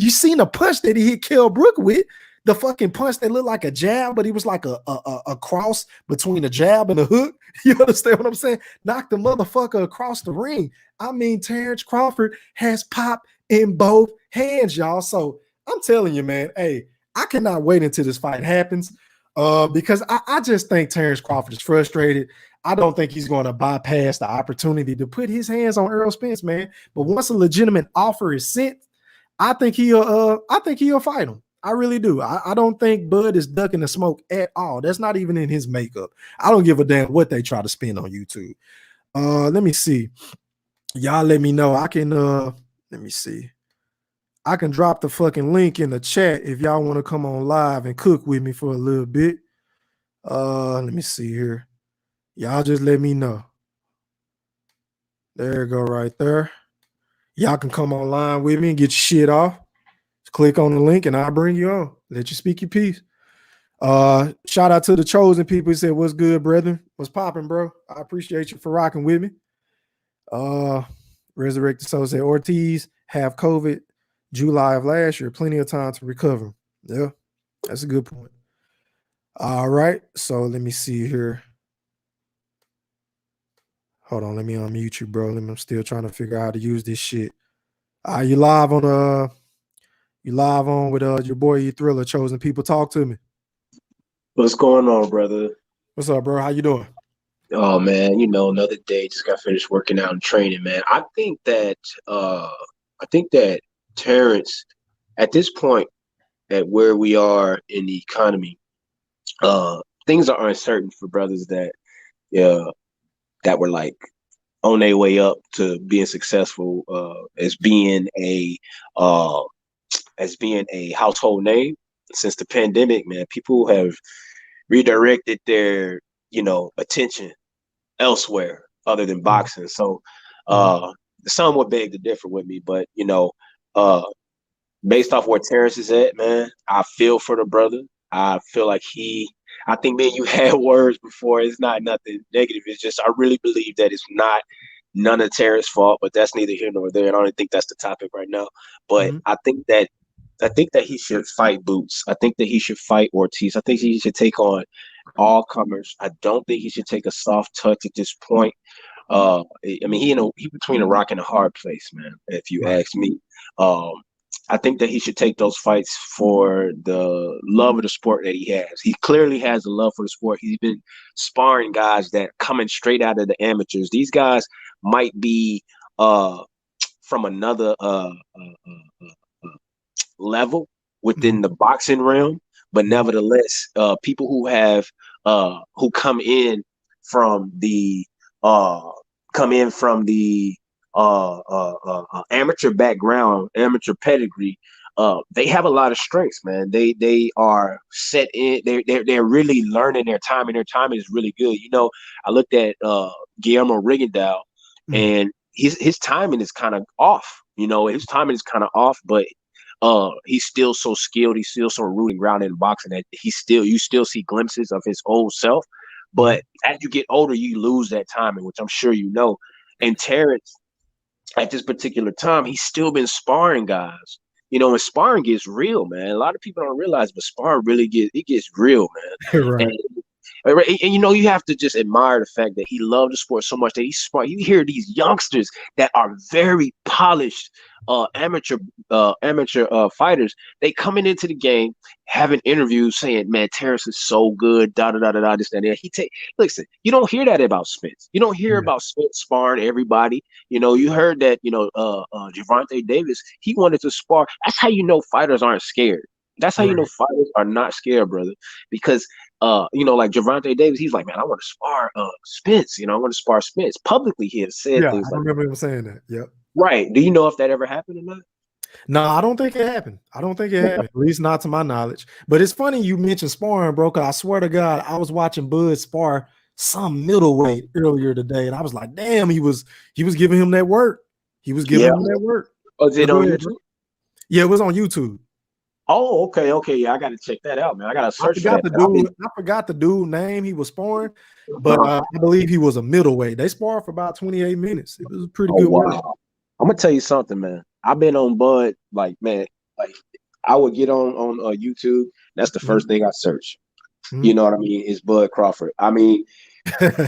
You seen a punch that he hit Kell Brook with? The fucking punch that looked like a jab, but he was like a cross between a jab and a hook. You understand what I'm saying? Knocked the motherfucker across the ring. I mean, Terence Crawford has pop in both hands, y'all. So I'm telling you, man, hey, I cannot wait until this fight happens. Because I just think Terence Crawford is frustrated. I don't think he's going to bypass the opportunity to put his hands on Errol Spence, man. But once a legitimate offer is sent, I think he'll fight him. I really do. I don't think Bud is ducking the smoke at all. That's not even in his makeup. I don't give a damn what they try to spin on YouTube. Let me see. Y'all let me know. I can let me see. I can drop the fucking link in the chat if y'all want to come on live and cook with me for a little bit. Let me see here. Y'all just let me know. There you go, right there. Y'all can come online with me and get your shit off. Just click on the link and I'll bring you on. Let you speak your piece. Shout out to the chosen people who said, "What's good, brethren? What's popping, bro? I appreciate you for rocking with me." Resurrected Soul said, "Ortiz have COVID July of last year. Plenty of time to recover." Yeah, that's a good point. All right, so let me see here. Hold on, let me unmute you, bro. I'm still trying to figure out how to use this shit. You live on with your boy E Thriller, chosen people. Talk to me. What's going on, brother? What's up, bro? How you doing? Oh man, another day. Just got finished working out and training, man. I think that Terrence, at this point, at where we are in the economy, things are uncertain for brothers that were like on their way up to being successful, as being a household name. Since the pandemic, man, people have redirected their attention elsewhere other than boxing. So some would beg to differ with me, but based off where Terrence is at, man, I feel for the brother. I feel like I think, man, you had words before. It's not nothing negative. It's just I really believe that it's not none of Terrence's fault, but that's neither here nor there. And I don't think that's the topic right now. But I think that he should fight Boots. I think that he should fight Ortiz. I think he should take on all comers. I don't think he should take a soft touch at this point. I mean, he between a rock and a hard place, man, if you ask me. I think that he should take those fights for the love of the sport that he has. He clearly has a love for the sport. He's been sparring guys that coming straight out of the amateurs. These guys might be from another level within the boxing realm, but nevertheless, people who have who come in from the amateur background, amateur pedigree, they have a lot of strengths, man. They are set in. They're really learning their time, and their timing is really good. I looked at Guillermo Rigondeaux, and his timing is kind of off. His timing is kind of off, but he's still so skilled. He's still so rooted and grounded in boxing that you still see glimpses of his old self. But as you get older, you lose that timing, which I'm sure you know. And Terrence, at this particular time, he's still been sparring guys. And sparring gets real, man. A lot of people don't realize, but sparring really gets real, man. Right. And you have to just admire the fact that he loved the sport so much that he's smart. You hear these youngsters that are very polished amateur fighters. They coming into the game, having interviews saying, "Man, Terrence is so good." Da da da da da. This and that. Listen. You don't hear that about Spence. You don't hear about Spence sparring everybody. You heard that. Gervonta Davis. He wanted to spar. That's how you know fighters aren't scared. That's how you know fighters are not scared, brother. Because like Gervonta Davis, he's like, man, I want to spar Spence. I want to spar Spence. Publicly, he has said Yeah, things I like, remember him saying that. Yep. right. Do you know if that ever happened or not? No, I don't think it happened. I don't think it happened, at least not to my knowledge. But it's funny you mentioned sparring, bro, because I swear to God, I was watching Bud spar some middleweight earlier today, and I was like, damn, he was giving him that work. He was giving Yeah. him that work. Was it But go on ahead, YouTube? bro. Yeah, it was on YouTube. Oh, okay. Yeah, I got to check that out, man. I got to search for that. I forgot the dude name he was sparring, but I believe he was a middleweight. They sparred for about 28 minutes. It was a pretty good work. I'm gonna tell you something, man. I've been on Bud, like, man, like I would get on YouTube. That's the first thing I search. Mhm. You know what I mean? Is Bud Crawford. I mean,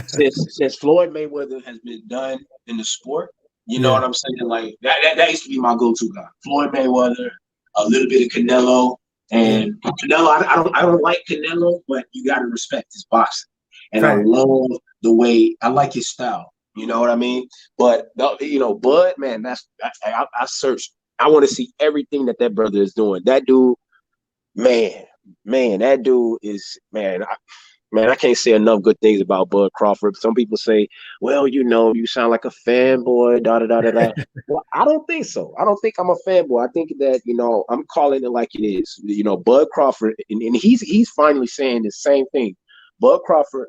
since Floyd Mayweather has been done in the sport, you know what I'm saying? Like that used to be my go-to guy. Floyd Mayweather, a little bit of Canelo, and Canelo. I don't like Canelo, but you got to respect his boxing, and I love the way I like his style. You know what I mean? But Bud, man, I searched. I want to see everything that brother is doing. That dude, man, that dude is, man. I can't say enough good things about Bud Crawford. Some people say, well, you sound like a fanboy, da. Well, I don't think so. I don't think I'm a fanboy. I think that, I'm calling it like it is. Bud Crawford, and he's finally saying the same thing. Bud Crawford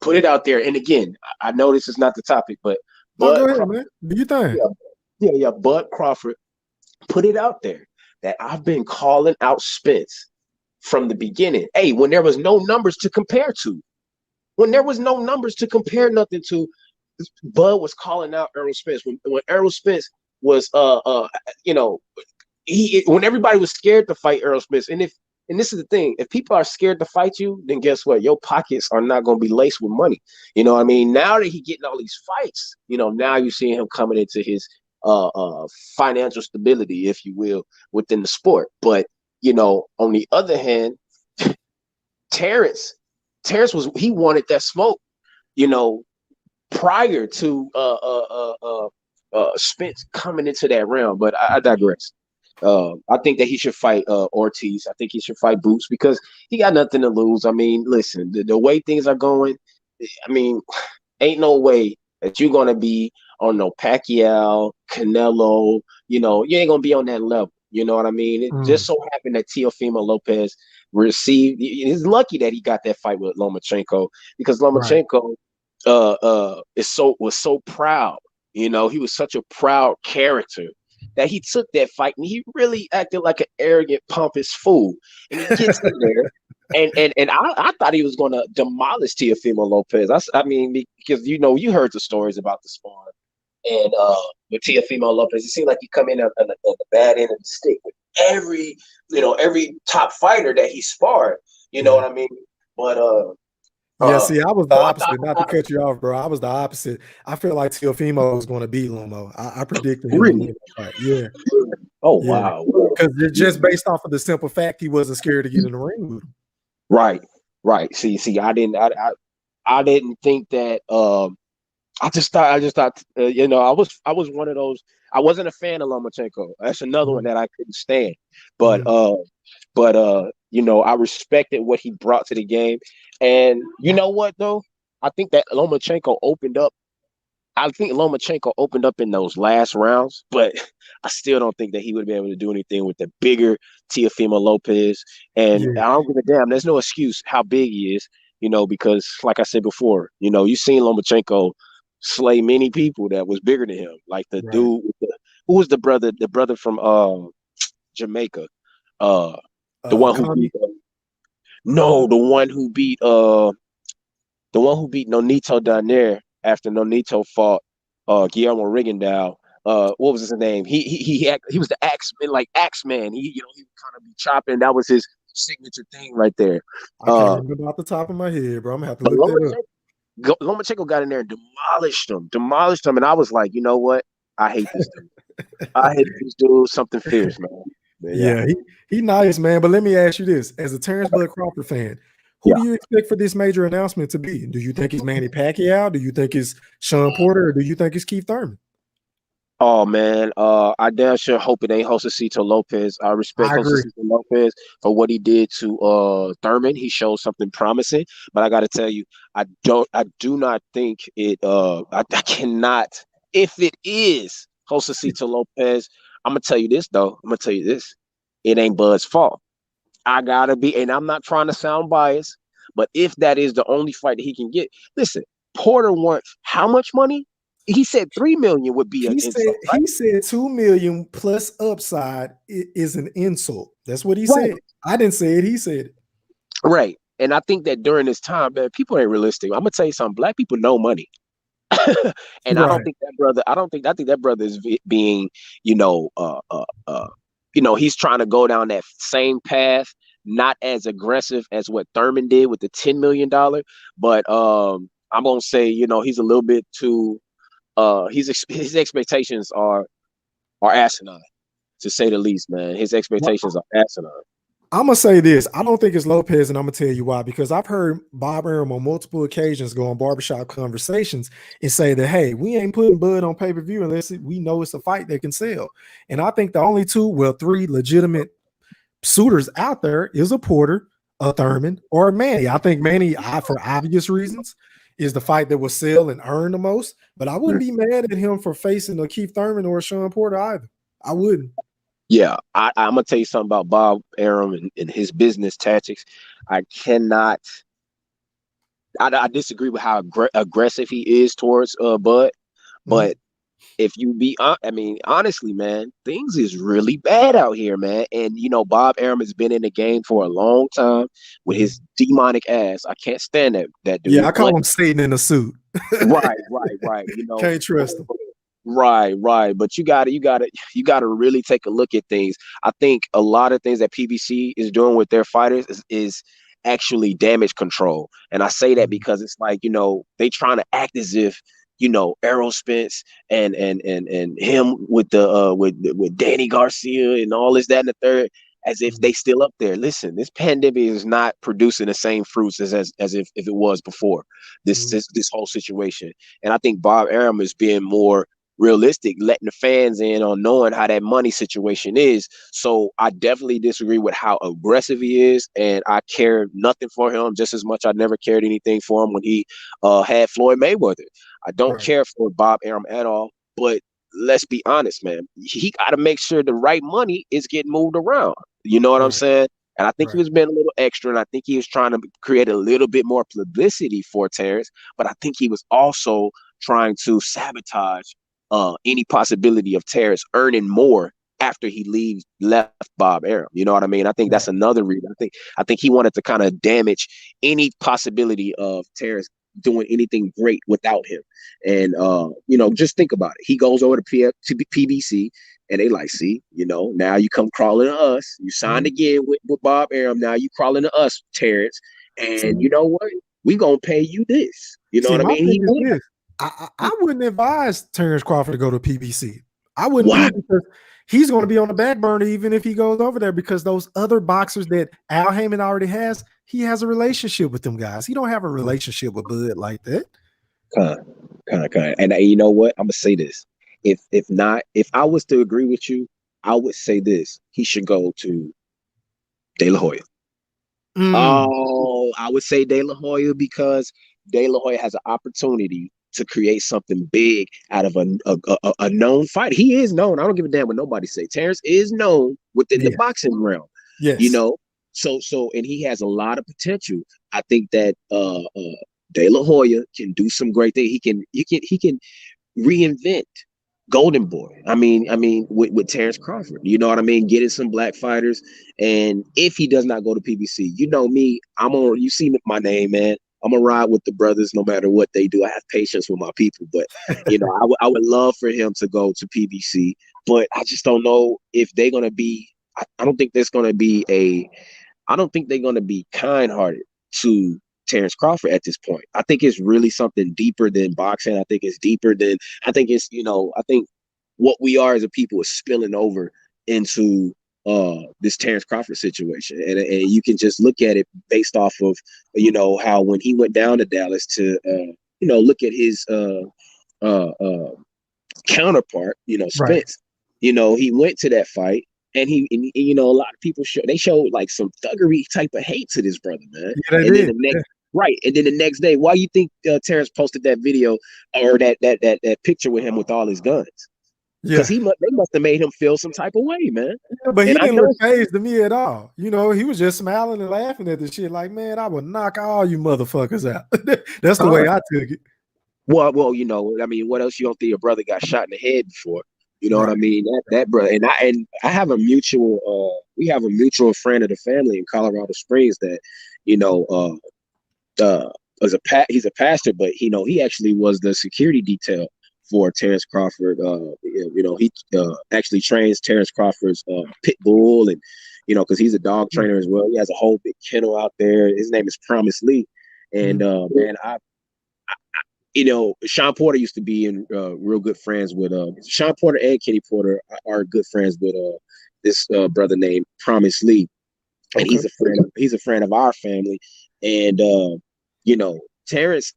put it out there. And again, I know this is not the topic, but go ahead, man. Do you think? Yeah. Bud Crawford put it out there that I've been calling out Spence from the beginning. Hey, when there was no numbers to compare to, when there was no numbers to compare nothing to, Bud was calling out Errol Spence. When Errol Spence was when everybody was scared to fight Errol Spence, and this is the thing, if people are scared to fight you, then guess what? Your pockets are not going to be laced with money. You know what I mean? Now that he getting all these fights, now you see him coming into his financial stability, if you will, within the sport. But on the other hand, Terence he wanted that smoke, prior to Spence coming into that realm. But I digress. I think that he should fight Ortiz. I think he should fight Boots because he got nothing to lose. I mean, listen, the way things are going, I mean, ain't no way that you're gonna be on no Pacquiao, Canelo. You ain't gonna be on that level. You know what I mean? It just so happened that Teofimo Lopez received. He's lucky that he got that fight with Lomachenko because Lomachenko was so proud. He was such a proud character that he took that fight and he really acted like an arrogant, pompous fool. And he gets in there. And I thought he was going to demolish Teofimo Lopez. I mean, because you heard the stories about the spar, and with Teofimo Lopez, it seemed like he come in on the bad end of the stick with every top fighter that he sparred. You know what I mean? But see, I was the opposite. Not to cut you off, bro. I was the opposite. I feel like Teofimo was going to beat Lomo. I predicted him to win that fight. Yeah. Oh wow. Because just based off of the simple fact he wasn't scared to get in the ring with him. Right. See, I didn't think that. I just thought, I was one of those. I wasn't a fan of Lomachenko. That's another one that I couldn't stand. But I respected what he brought to the game. And you know what though? I think that Lomachenko opened up. I think Lomachenko opened up in those last rounds, but I still don't think that he would be able to do anything with the bigger Teofimo Lopez. And I don't give a damn. There's no excuse how big he is, because like I said before, you've seen Lomachenko slay many people that was bigger than him. Like the dude, who was the brother from Jamaica? The one who beat Nonito down there after Nonito fought Guillermo Rigondeaux. What was his name? He was the Axeman. He would kind of be chopping. That was his signature thing right there. I can't remember off the top of my head, bro. I'm gonna have to look that up. Lomachenko got in there and demolished him, and I was like, you know what? I hate this dude. I hate this dude. Something fierce, man. Yeah, he nice, man. But let me ask you this: as a Terence Bud Crawford fan, who do you expect for this major announcement to be? Do you think it's Manny Pacquiao? Do you think it's Sean Porter? Or do you think it's Keith Thurman? Oh man, I damn sure hope it ain't Josecito Lopez. I respect I agree. Josecito Lopez for what he did to Thurman. He showed something promising, but I got to tell you, I do not think it. I cannot. If it is Josecito Lopez, I'm gonna tell you this though. I'm gonna tell you this. It ain't Bud's fault. I gotta be, and I'm not trying to sound biased, but if that is the only fight that he can get, listen, Porter wants how much money? He said 3 million would be an insult, right? He said 2 million plus upside is an insult. That's what he Right, said. I didn't say it. He said it. right. And I think that during this time, man, people ain't realistic. I'm gonna tell you something. Black people know money, and I don't Right. think that brother. I think that brother is being, you know, he's trying to go down that same path, not as aggressive as what Thurman did with the $10 million, but I'm gonna say, he's a little bit too. His expectations are asinine, to say the least, man. His expectations are asinine. I'm gonna say this. I don't think it's Lopez, and I'm gonna tell you why. Because I've heard Bob Arum on multiple occasions go on barbershop conversations and say that, hey, we ain't putting Bud on pay-per-view unless we know it's a fight that can sell. And I think the only three legitimate suitors out there is a Porter, a Thurman, or a Manny. I think Manny, for obvious reasons, is the fight that will sell and earn the most. But I wouldn't be mad at him for facing a Keith Thurman or a Sean Porter either. I wouldn't. Yeah, I'm gonna tell you something about Bob Arum and his business tactics. I cannot. I disagree with how aggressive he is towards Bud, but if you be, I mean, honestly, man, things is really bad out here, man. And Bob Arum has been in the game for a long time with his demonic ass. I can't stand that dude. Yeah, I call him Satan in a suit. Right. Can't trust him. Right. But you gotta really take a look at things. I think a lot of things that PBC is doing with their fighters is actually damage control. And I say that because it's like, they trying to act as if, Errol Spence and him with the with Danny Garcia and all this, that, and the third, as if they still up there. Listen, this pandemic is not producing the same fruits as if it was before this whole situation. And I think Bob Arum is being more realistic, letting the fans in on knowing how that money situation is. So I definitely disagree with how aggressive he is, and I care nothing for him just as much I never cared anything for him when he had Floyd Mayweather. I don't care for Bob Arum at all, but let's be honest, man. He got to make sure the right money is getting moved around. You know what I'm saying? And I think he was being a little extra, and I think he was trying to create a little bit more publicity for Terence, but I think he was also trying to sabotage any possibility of Terence earning more after he left Bob Arum. You know what I mean? I think that's another reason. I think he wanted to kind of damage any possibility of Terence doing anything great without him. And just think about it. He goes over to PBC, and they like, see, now you come crawling to us. You signed again with Bob Arum. Now you crawling to us, Terence. And you know what? We gonna pay you this. You know what I mean? I wouldn't advise Terence Crawford to go to PBC. I wouldn't do it because he's going to be on the back burner even if he goes over there, because those other boxers that Al Heyman already has, he has a relationship with them guys. He don't have a relationship with Bud like that. Kind. And you know what? I'm gonna say this. If I was to agree with you, I would say this. He should go to De La Hoya. Oh, I would say De La Hoya because De La Hoya has an opportunity to create something big out of a known fighter. He is known. I don't give a damn what nobody say. Terence is known within the boxing realm. Yes. So and he has a lot of potential. I think that De La Hoya can do some great things. He can reinvent Golden Boy. I mean, with Terence Crawford, you know what I mean? Getting some black fighters. And if he does not go to PBC, you know me, you see my name, man. I'm gonna ride with the brothers no matter what they do. I have patience with my people, but I would love for him to go to PBC, but I just don't know if they're gonna be. I don't think there's gonna be I don't think they're gonna be kind-hearted to Terence Crawford at this point. I think it's really something deeper than boxing. I think it's deeper than. I think it's I think what we are as a people is spilling over into this Terence Crawford situation, and you can just look at it based off of how when he went down to Dallas to look at his counterpart, Right. Spence, he went to that fight. And a lot of people showed like some thuggery type of hate to this brother, man. Yeah, they And then did. and then the next day, why you think Terrence posted that video or that picture with him with all his guns? Because Yeah. they must have made him feel some type of way, man. Yeah, but he And I didn't look know, phased to me at all. He was just smiling and laughing at the shit like, man, I would knock all you motherfuckers out. That's the way I took it. well, I mean, what else you don't think your brother got shot in the head before? You know what I Right. mean? That brother, and I have a mutual we have a mutual friend of the family in Colorado Springs that, he's a pastor, but he actually was the security detail for Terence Crawford. He actually trains Terence Crawford's pit bull, and because he's a dog trainer as well. He has a whole big kennel out there. His name is Promise Lee, and man, Sean Porter used to be in real good friends with Sean Porter and Kenny Porter are good friends with this brother named Promise Lee, and Okay. he's a friend of our family, and Terrence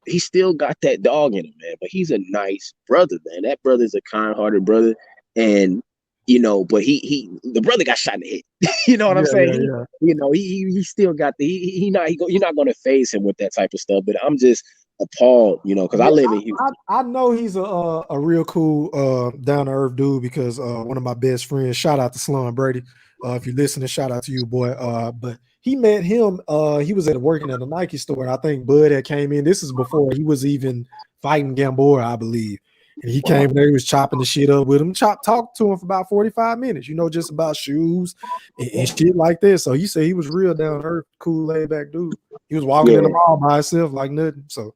he still got that dog in him, man, but he's a nice brother, man. That brother's a kind-hearted brother, and but the brother got shot in the head. You know what I'm saying? Yeah. He still got you're not gonna phase him with that type of stuff. But I'm just appalled, because I live in Houston. I know he's a real cool down to earth dude because one of my best friends, shout out to Sloan Brady. If you're listening, shout out to you, boy. But he met him. He was working at a Nike store, and I think Bud had came in. This is before he was even fighting Gamboa, I believe. And he came there, he was chopping the shit up with him, talked to him for about 45 minutes, just about shoes and shit like this. So he said he was real down to earth, cool, laid back dude. He was walking in the mall by himself like nothing. So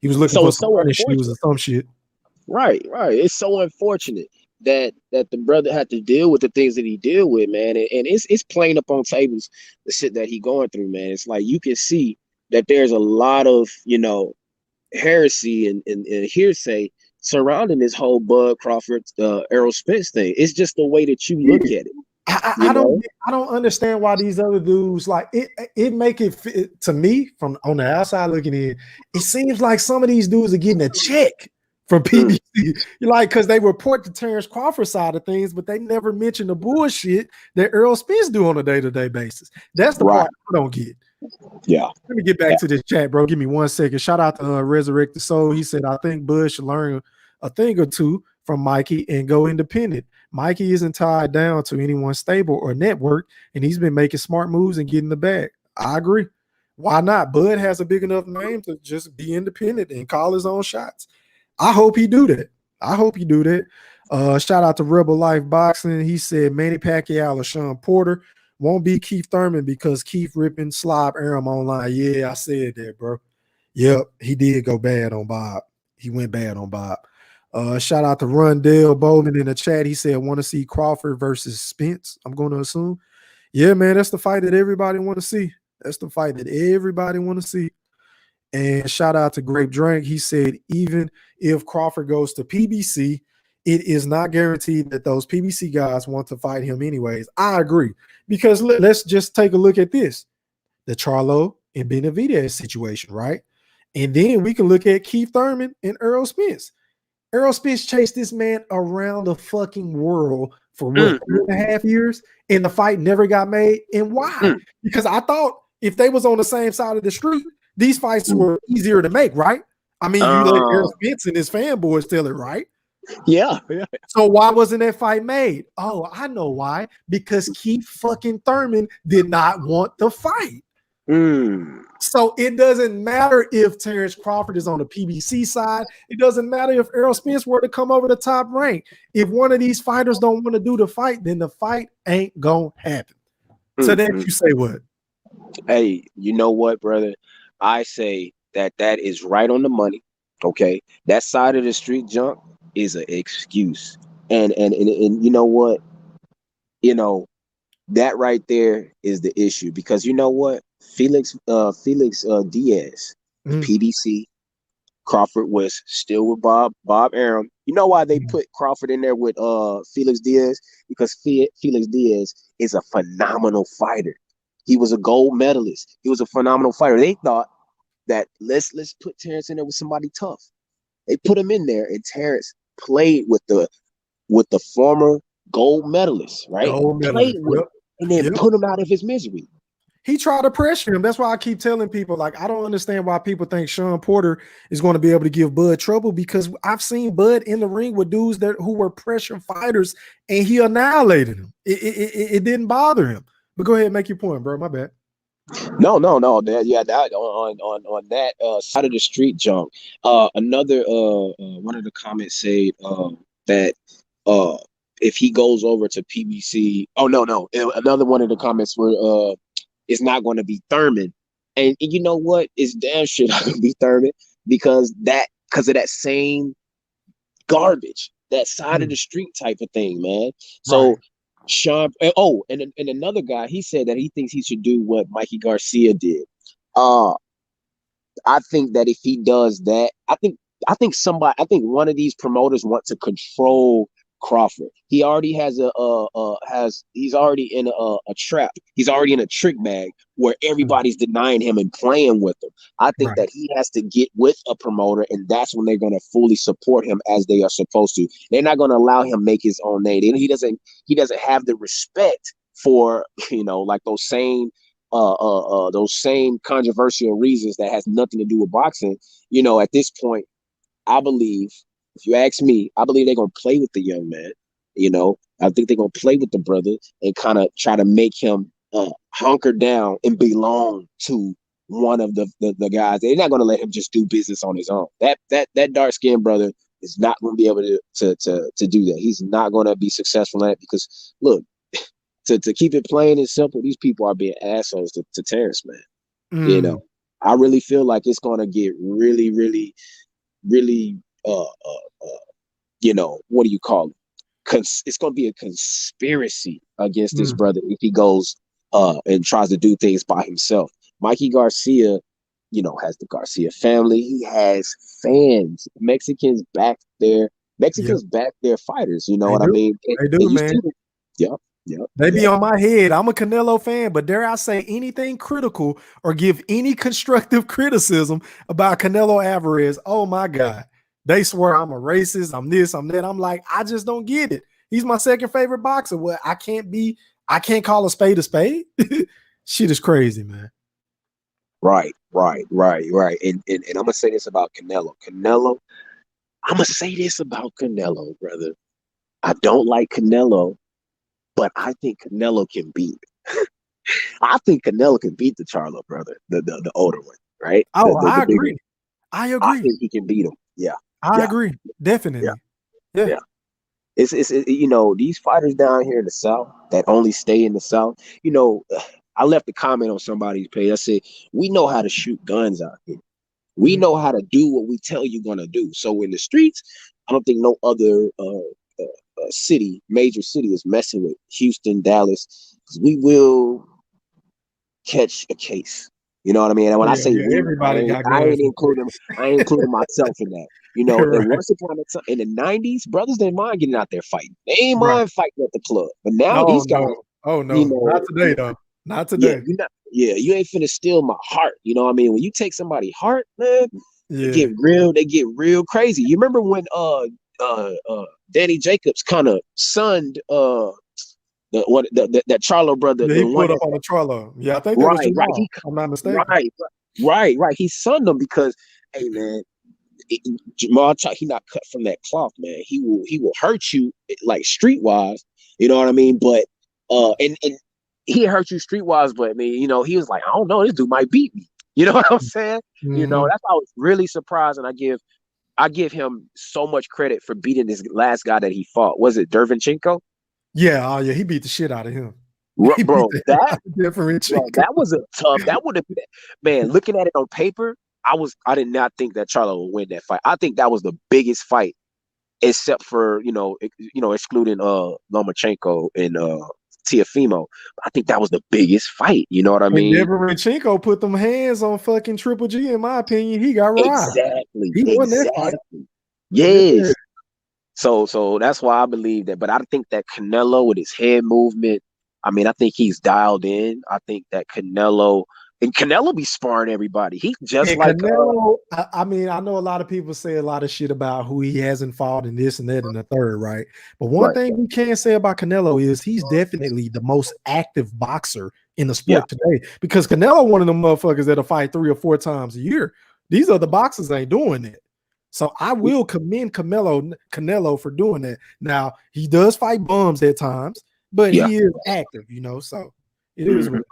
he was looking for some running shoes or some shit. Right. It's so unfortunate that the brother had to deal with the things that he deal with, man. And it's playing up on tables, the shit that he going through, man. It's like you can see that there's a lot of, heresy and hearsay surrounding this whole Bud Crawford, Errol Spence thing. It's just the way that you look at it. I don't understand why these other dudes like it. It make it fit, to me from on the outside looking in. It seems like some of these dudes are getting a check from PPV, because they report the Terence Crawford side of things, but they never mention the bullshit that Errol Spence do on a day-to-day basis. That's the part I don't get. Yeah. Let me get back to this chat, bro. Give me 1 second. Shout out to Resurrected Soul. He said, I think Bud should learn a thing or two from Mikey and go independent. Mikey isn't tied down to anyone stable or network, and he's been making smart moves and getting the bag. I agree. Why not? Bud has a big enough name to just be independent and call his own shots. I hope he do that. Shout out to Rebel Life Boxing. He said Manny Pacquiao or Sean Porter won't be Keith Thurman because Keith ripping slob Arum online. Yeah, I said that, bro. Yep, he did go bad on Bob. He went bad on Bob. Shout out to Rundell Bowman in the chat. He said, want to see Crawford versus Spence. I'm going to assume. Yeah, man, that's the fight that everybody want to see. And shout out to Grape Drink. He said, even if Crawford goes to PBC, it is not guaranteed that those PBC guys want to fight him anyways. I agree. Because let's just take a look at this. The Charlo and Benavidez situation, right? And then we can look at Keith Thurman and Errol Spence. Errol Spence chased this man around the fucking world for what, 3.5 years, and the fight never got made. And why? Because I thought if they was on the same side of the street, these fights were easier to make, right? I mean, you let Errol Spence and his fanboys tell it, right? Yeah. So why wasn't that fight made? Oh, I know why. Because Keith fucking Thurman did not want the fight. So it doesn't matter if Terence Crawford is on the PBC side. It doesn't matter if Errol Spence were to come over the top rank. If one of these fighters don't want to do the fight, then the fight ain't gonna happen. So then you say what? Hey, you know what, brother? I say that is right on the money. Okay, that side of the street junk is an excuse, and you know what? That right there is the issue, because you know what? Felix Diaz, PBC, Crawford was still with Bob Arum. You know why they put Crawford in there with Felix Diaz? Because Felix Diaz is a phenomenal fighter. He was a gold medalist. He was a phenomenal fighter. They thought that let's put Terence in there with somebody tough. They put him in there, and Terrence played with the former gold medalist, right? Gold Played medalist. with him, Yep. and then Yep. put him out of his misery. He tried to pressure him. That's why I keep telling people, like, I don't understand why people think Sean Porter is going to be able to give Bud trouble, because I've seen Bud in the ring with dudes who were pressure fighters, and he annihilated him. It didn't bother him. But go ahead and make your point, bro. My bad. No. That on that side of the street jump. Another one of the comments said that if he goes over to PBC, another one of the comments were it's not going to be Thurman, and you know what? It's damn shit not going to be Thurman because of that same garbage, that side of the street type of thing, man. So. Right. Sean, and another guy, he said that he thinks he should do what Mikey Garcia did. I think that if he does that, I think one of these promoters want to control Crawford. He already has he's already in a trap. He's already in a trick bag where everybody's denying him and playing with him. I think that he has to get with a promoter, and that's when they're going to fully support him as they are supposed to. They're not going to allow him make his own name. He doesn't have the respect for, like those same controversial reasons that has nothing to do with boxing. At this point, I believe, if you ask me, I believe they're going to play with the young man. I think they're going to play with the brother and kind of try to make him hunker down and belong to one of the guys. They're not going to let him just do business on his own. That dark skinned brother is not going to be able to do that. He's not going to be successful at it because, look, to keep it plain and simple, these people are being assholes to Terrence, man. I really feel like it's going to get really, really, really, what do you call it? It's going to be a conspiracy against this brother if he goes and tries to do things by himself. Mikey Garcia, has the Garcia family. He has fans. Mexicans back their fighters. You know what I mean? They do, man. Yeah. They be on my head. I'm a Canelo fan, but dare I say anything critical or give any constructive criticism about Canelo Alvarez? Oh my God. They swear I'm a racist. I'm this, I'm that. I'm like, I just don't get it. He's my second favorite boxer. Well, I can't call a spade a spade. Shit is crazy, man. Right. And I'm gonna say this about Canelo. I'm gonna say this about Canelo, brother. I don't like Canelo, but I think Canelo can beat. I think Canelo can beat the Charlo brother, the older one, right? Oh, I agree. I agree. I think he can beat him. Yeah, I agree. Definitely. Yeah. It's these fighters down here in the South that only stay in the South. I left a comment on somebody's page. I said, we know how to shoot guns out here. We know how to do what we tell you gonna do. So in the streets, I don't think no other major city is messing with Houston, Dallas, because we will catch a case. You know what I mean? And when I say we, everybody I ain't including myself in that. Right. And once upon a time in the 90s, brothers didn't mind getting out there fighting. They ain't mind fighting at the club. But now these guys, not today though. Not today. You ain't finna steal my heart. You know what I mean? When you take somebody's heart, man, they get real crazy. You remember when Danny Jacobs kind of sunned that Charlo brother. Yeah, he put up on the Charlo. Yeah, I think that was Jamal. I'm not mistaken. Right. He sunned him because, hey man, Jamal, he not cut from that cloth, man. He will hurt you like streetwise. You know what I mean? But and he hurt you streetwise, but I mean, he was like, I don't know, this dude might beat me. You know what I'm saying? That's why I was really surprised, and I give him so much credit for beating this last guy that he fought. Was it Dervinchenko? Yeah, he beat the shit out of him. Bro, that was a tough. That would have been, man. Looking at it on paper, I did not think that Charlo would win that fight. I think that was the biggest fight, except for excluding Lomachenko and Teofimo. I think that was the biggest fight. You know what I mean? Dervinchenko put them hands on fucking Triple G. In my opinion, he got robbed. Exactly. He won that fight. Yes. Yeah. So that's why I believe that. But I think that Canelo with his head movement, I mean, I think he's dialed in. I think that Canelo And Canelo be sparring everybody. He just And like Canelo, I mean, I know a lot of people say a lot of shit about who he hasn't fought and this and that and the third, right? But one right. thing we can say about Canelo is he's definitely the most active boxer in the Yeah. sport today. Because Canelo, one of them motherfuckers that'll fight 3 or 4 times a year. These other boxers ain't doing that. So I will commend Canelo for doing that. Now he does fight bums at times, but Yeah. he is active, so it is. Mhm.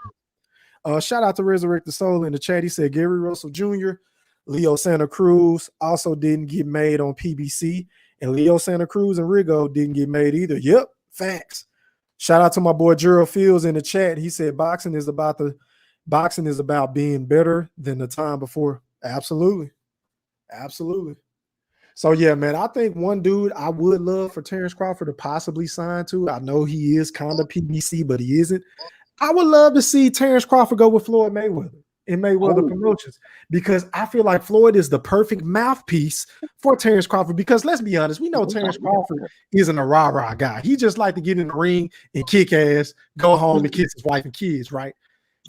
Shout out to Resurrect the Soul in the chat. He said Gary Russell Jr., Leo Santa Cruz also didn't get made on PBC, and Leo Santa Cruz and Rigo didn't get made either. Yep, facts. Shout out to my boy Gerald Fields in the chat. He said boxing is about being better than the time before. Absolutely. So yeah, man, I think one dude I would love for Terence Crawford to possibly sign to. I know he is kind of PBC, but he isn't. I would love to see Terence Crawford go with Floyd Mayweather in Mayweather Promotions, because I feel like Floyd is the perfect mouthpiece for Terence Crawford. Because let's be honest, we know Terence Crawford isn't a rah-rah guy. He just like to get in the ring and kick ass, go home and kiss his wife and kids, right?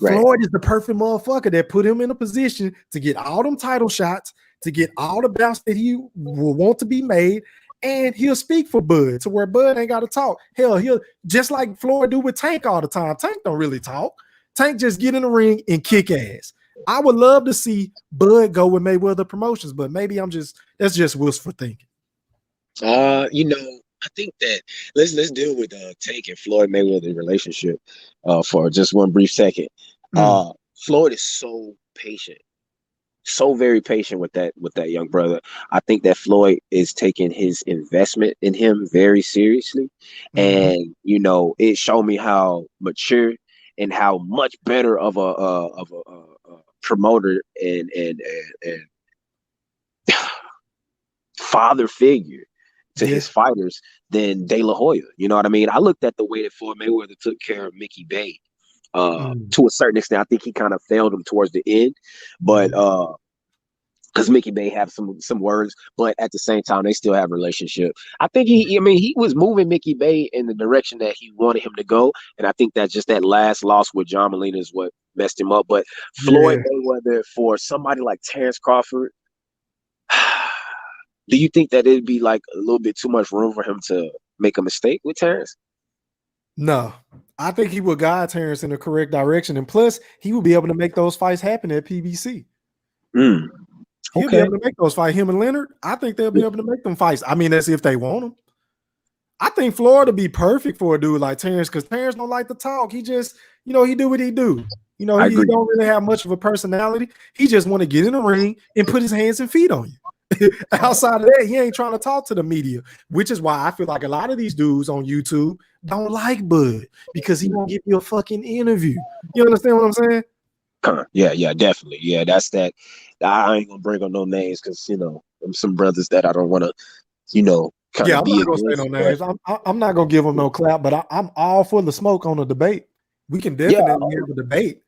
Right. Floyd is the perfect motherfucker that put him in a position to get all them title shots, to get all the bouts that he will want to be made, and he'll speak for Bud to where Bud ain't got to talk. Hell, he'll just like Floyd do with Tank all the time. Tank don't really talk. Tank just get in the ring and kick ass. I would love to see Bud go with Mayweather Promotions, but maybe that's just wishful thinking. I think that let's deal with Tank and Floyd Mayweather relationship for just one brief second. Floyd is so patient, so very patient with that young brother. I think that Floyd is taking his investment in him very seriously, and it showed me how mature and how much better of a promoter and father figure to his fighters than De La Hoya. You know what I mean? I looked at the way that Floyd Mayweather took care of Mickey Bay. To a certain extent, I think he kind of failed him towards the end, but because Mickey Bay have some words, but at the same time they still have a relationship. I think he was moving Mickey Bay in the direction that he wanted him to go, and I think that just that last loss with John Molina is what messed him up. But Floyd Mayweather, for somebody like Terence Crawford, do you think that it'd be like a little bit too much room for him to make a mistake with Terence? No, I think he would guide Terence in the correct direction, and plus he would be able to make those fights happen at PBC. He'll be able to make those fights. Him and Leonard, I think they'll be able to make them fights. I mean, that's if they want them. I think Florida be perfect for a dude like Terence, because Terence don't like to talk. He just, he do what he do. He don't really have much of a personality. He just want to get in the ring and put his hands and feet on you. Outside of that, he ain't trying to talk to the media, which is why I feel like a lot of these dudes on YouTube don't like Bud, because he won't give you a fucking interview. You understand what I'm saying? Yeah, definitely. Yeah, that's that. I ain't gonna bring up no names because some brothers that I don't want to, I'm not gonna say no names. I'm not gonna give them no clap, but I'm all for the smoke on the debate. We can definitely have a debate.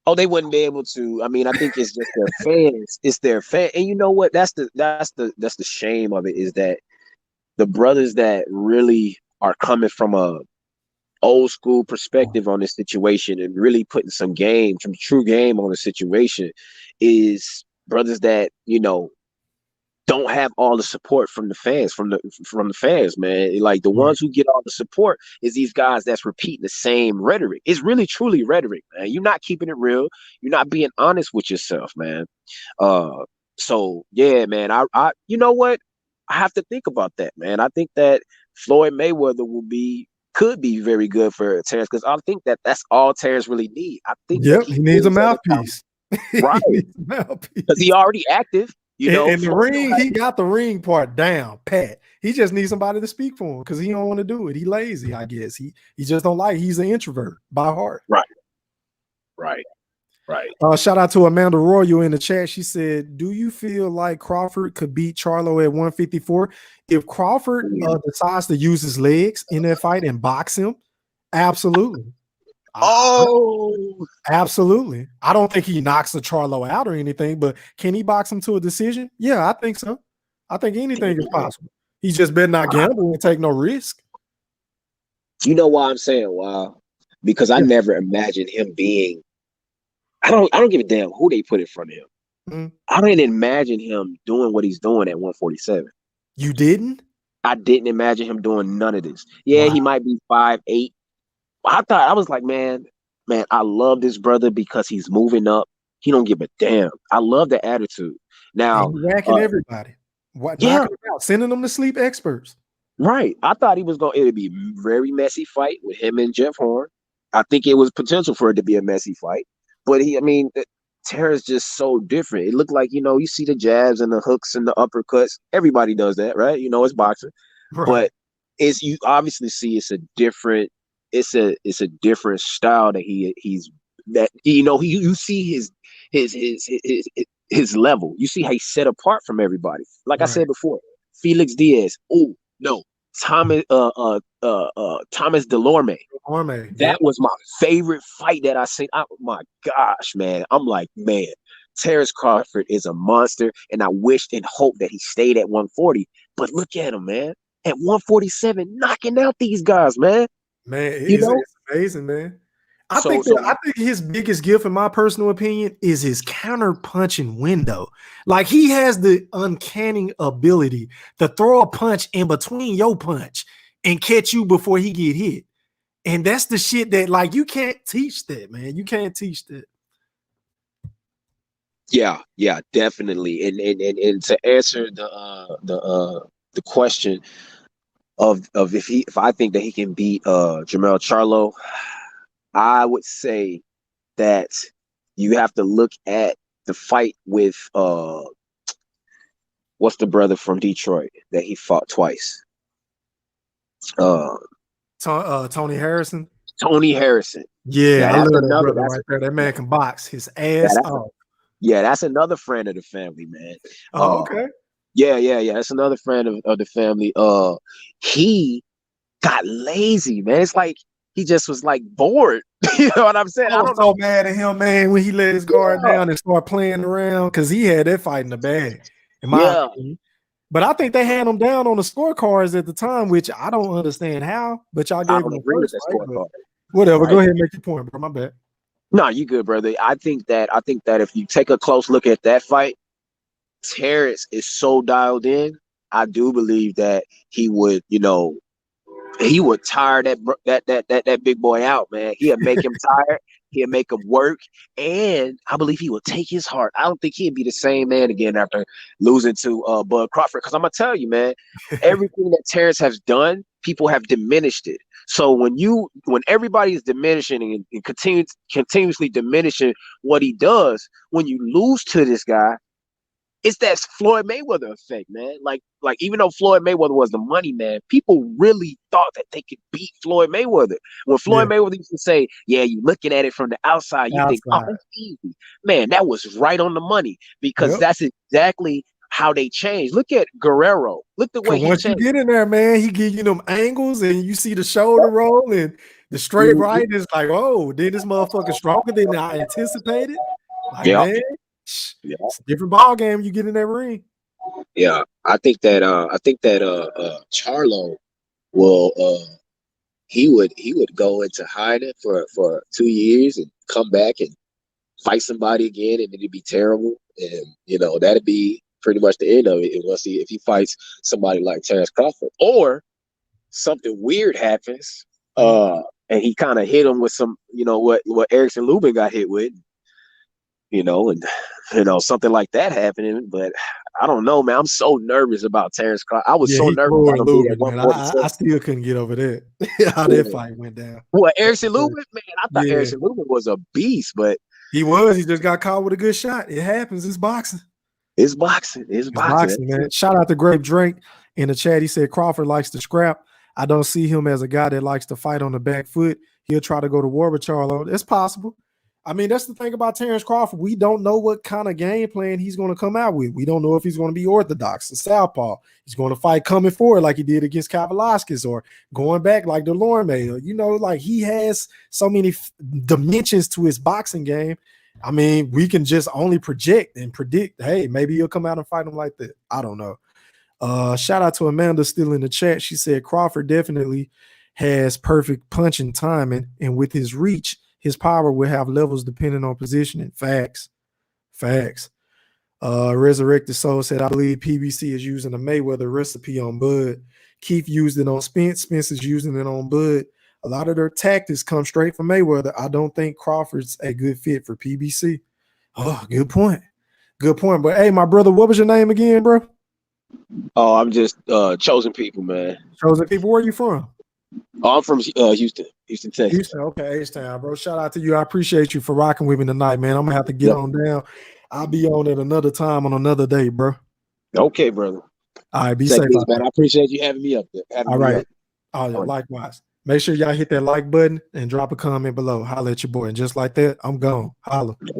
Oh, they wouldn't be able to. I mean, I think it's just their fans. It's their fan, and you know what? That's the shame of it, is that the brothers that really are coming from a old school perspective on this situation and really putting some true game on the situation, is brothers that don't have all the support from the fans, from the fans, man. Like the ones who get all the support is these guys that's repeating the same rhetoric. It's really truly rhetoric, man. You're not keeping it real. You're not being honest with yourself, man. So yeah, man. I you know what? I have to think about that, man. I think that Floyd Mayweather could be very good for Terence, because I think that's all Terence really needs. I think he needs a mouthpiece. Right. Because he already active. In the ring, he got the ring part down pat. He just needs somebody to speak for him because he don't want to do it. He lazy, I guess. He just don't like. He's an introvert by heart. Right. Shout out to Amanda Royal in the chat. She said, "Do you feel like Crawford could beat Charlo at 154 if Crawford decides to use his legs in that fight and box him?" Absolutely. Absolutely. I don't think he knocks the Charlo out or anything, but can he box him to a decision? Yeah, I think so. I think anything is possible. He just better not gamble and take no risk. You know why I'm saying wow? Because I never imagined him being I don't give a damn who they put in front of him. Mm. I didn't imagine him doing what he's doing at 147. You didn't? I didn't imagine him doing none of this. Yeah, Wow. he might be 5'8". I was like, man, I love this brother because he's moving up. He don't give a damn. I love the attitude. Now, And he racking everybody. What yeah, knocking them out, sending them to sleep experts. right. I thought it'd be a very messy fight with him and Jeff Horn. I think it was potential for it to be a messy fight. But Terrence just so different. It looked like, you see the jabs and the hooks and the uppercuts. Everybody does that, right? It's boxing. Right. But you obviously see it's a different style that he's that you see his level. You see how he's set apart from everybody. Like I said before, Felix Diaz. Oh no, Thomas Delorme. That was my favorite fight that I seen. Oh my gosh, man! I'm like, man, Terence Crawford is a monster, and I wished and hoped that he stayed at 140. But look at him, man, at 147, knocking out these guys, man. Man, it's amazing, man. I think his biggest gift, in my personal opinion, is his counter punching window. Like, he has the uncanny ability to throw a punch in between your punch and catch you before he get hit. And that's the shit that, like, you can't teach that, man. You can't teach that. Yeah, definitely. And to answer the question of if I think that he can beat Jermell Charlo, I would say that you have to look at the fight with what's the brother from Detroit that he fought twice? Tony Harrison. Tony Harrison. Yeah, I love that brother right there. That man can box his ass off. Yeah, that's another friend of the family, man. Oh, okay. Yeah. That's another friend of the family. He got lazy, man. It's like he just was like bored. You know what I'm saying? I was so mad at him, man, when he let his guard down and started playing around, because he had that fight in the bag. In my opinion. But I think they had him down on the scorecards at the time, which I don't understand how. But y'all gave him the first fight. Whatever. Right. Go ahead and make your point, bro. My bad. No, you good, brother. I think that if you take a close look at that fight, Terrence is so dialed in. I do believe that he would, he would tire that big boy out, man. He'll make him tired. He'll make him work, and I believe he will take his heart. I don't think he'd be the same man again after losing to Bud Crawford. Because I'm gonna tell you, man, everything that Terrence has done, people have diminished it. So when everybody is diminishing and continuously diminishing what he does, when you lose to this guy, it's that Floyd Mayweather effect, man. Like even though Floyd Mayweather was the money man, people really thought that they could beat Floyd Mayweather. When Floyd Mayweather used to say, "Yeah, you looking at it from the outside, you think, oh, that's easy." Man, that was right on the money, because that's exactly how they changed. Look at Guerrero. Look the way he changed. Once you get in there, man, he give you them angles, and you see the shoulder roll and the straight right. Is like, oh, then this motherfucker stronger than I anticipated. Like, man. Yeah, it's a different ball game. You get in that ring. Yeah, I think that Charlo will he would go into hiding for 2 years and come back and fight somebody again, and it'd be terrible, and that'd be pretty much the end of it. And we'll see if he fights somebody like Terence Crawford, or something weird happens, and he kind of hit him with some, what Erickson Lubin got hit with. Something like that happening, but I don't know, man. I'm so nervous about Terence Crawford. I was so nervous about him at 147. I still couldn't get over that. How that fight went down. Well, Erickson Lubin, man, I thought Erickson Lubin was a beast, but he was. He just got caught with a good shot. It happens. It's boxing. It's boxing, man. Shout out to Grape Drake in the chat. He said Crawford likes to scrap. I don't see him as a guy that likes to fight on the back foot. He'll try to go to war with Charlo. It's possible. I mean, that's the thing about Terence Crawford. We don't know what kind of game plan he's going to come out with. We don't know if he's going to be orthodox and southpaw. He's going to fight coming forward like he did against Kavaliauskas, or going back like Delorme. Like, he has so many dimensions to his boxing game. I mean, we can just only project and predict, hey, maybe he'll come out and fight him like that. I don't know. Shout out to Amanda still in the chat. She said Crawford definitely has perfect punching timing, and with his reach, his power will have levels depending on positioning. Facts. Resurrected Soul said, I believe PBC is using the Mayweather recipe on Bud. Keith used it on Spence. Spence is using it on Bud. A lot of their tactics come straight from Mayweather. I don't think Crawford's a good fit for PBC. Oh, good point. But hey, my brother, what was your name again, bro? Oh, I'm just chosen people, man. Chosen people. Where are you from? Oh, I'm from Houston, Texas. Houston. Okay, H-Town, bro. Shout out to you. I appreciate you for rocking with me tonight, man. I'm gonna have to get on down. I'll be on at another time on another day, bro. Okay, brother. All right, be Take safe this, out man. there. I appreciate you having me up there. All right. Oh, yeah, likewise. Make sure y'all hit that like button and drop a comment below. Holla at your boy. And just like that, I'm gone. Holla.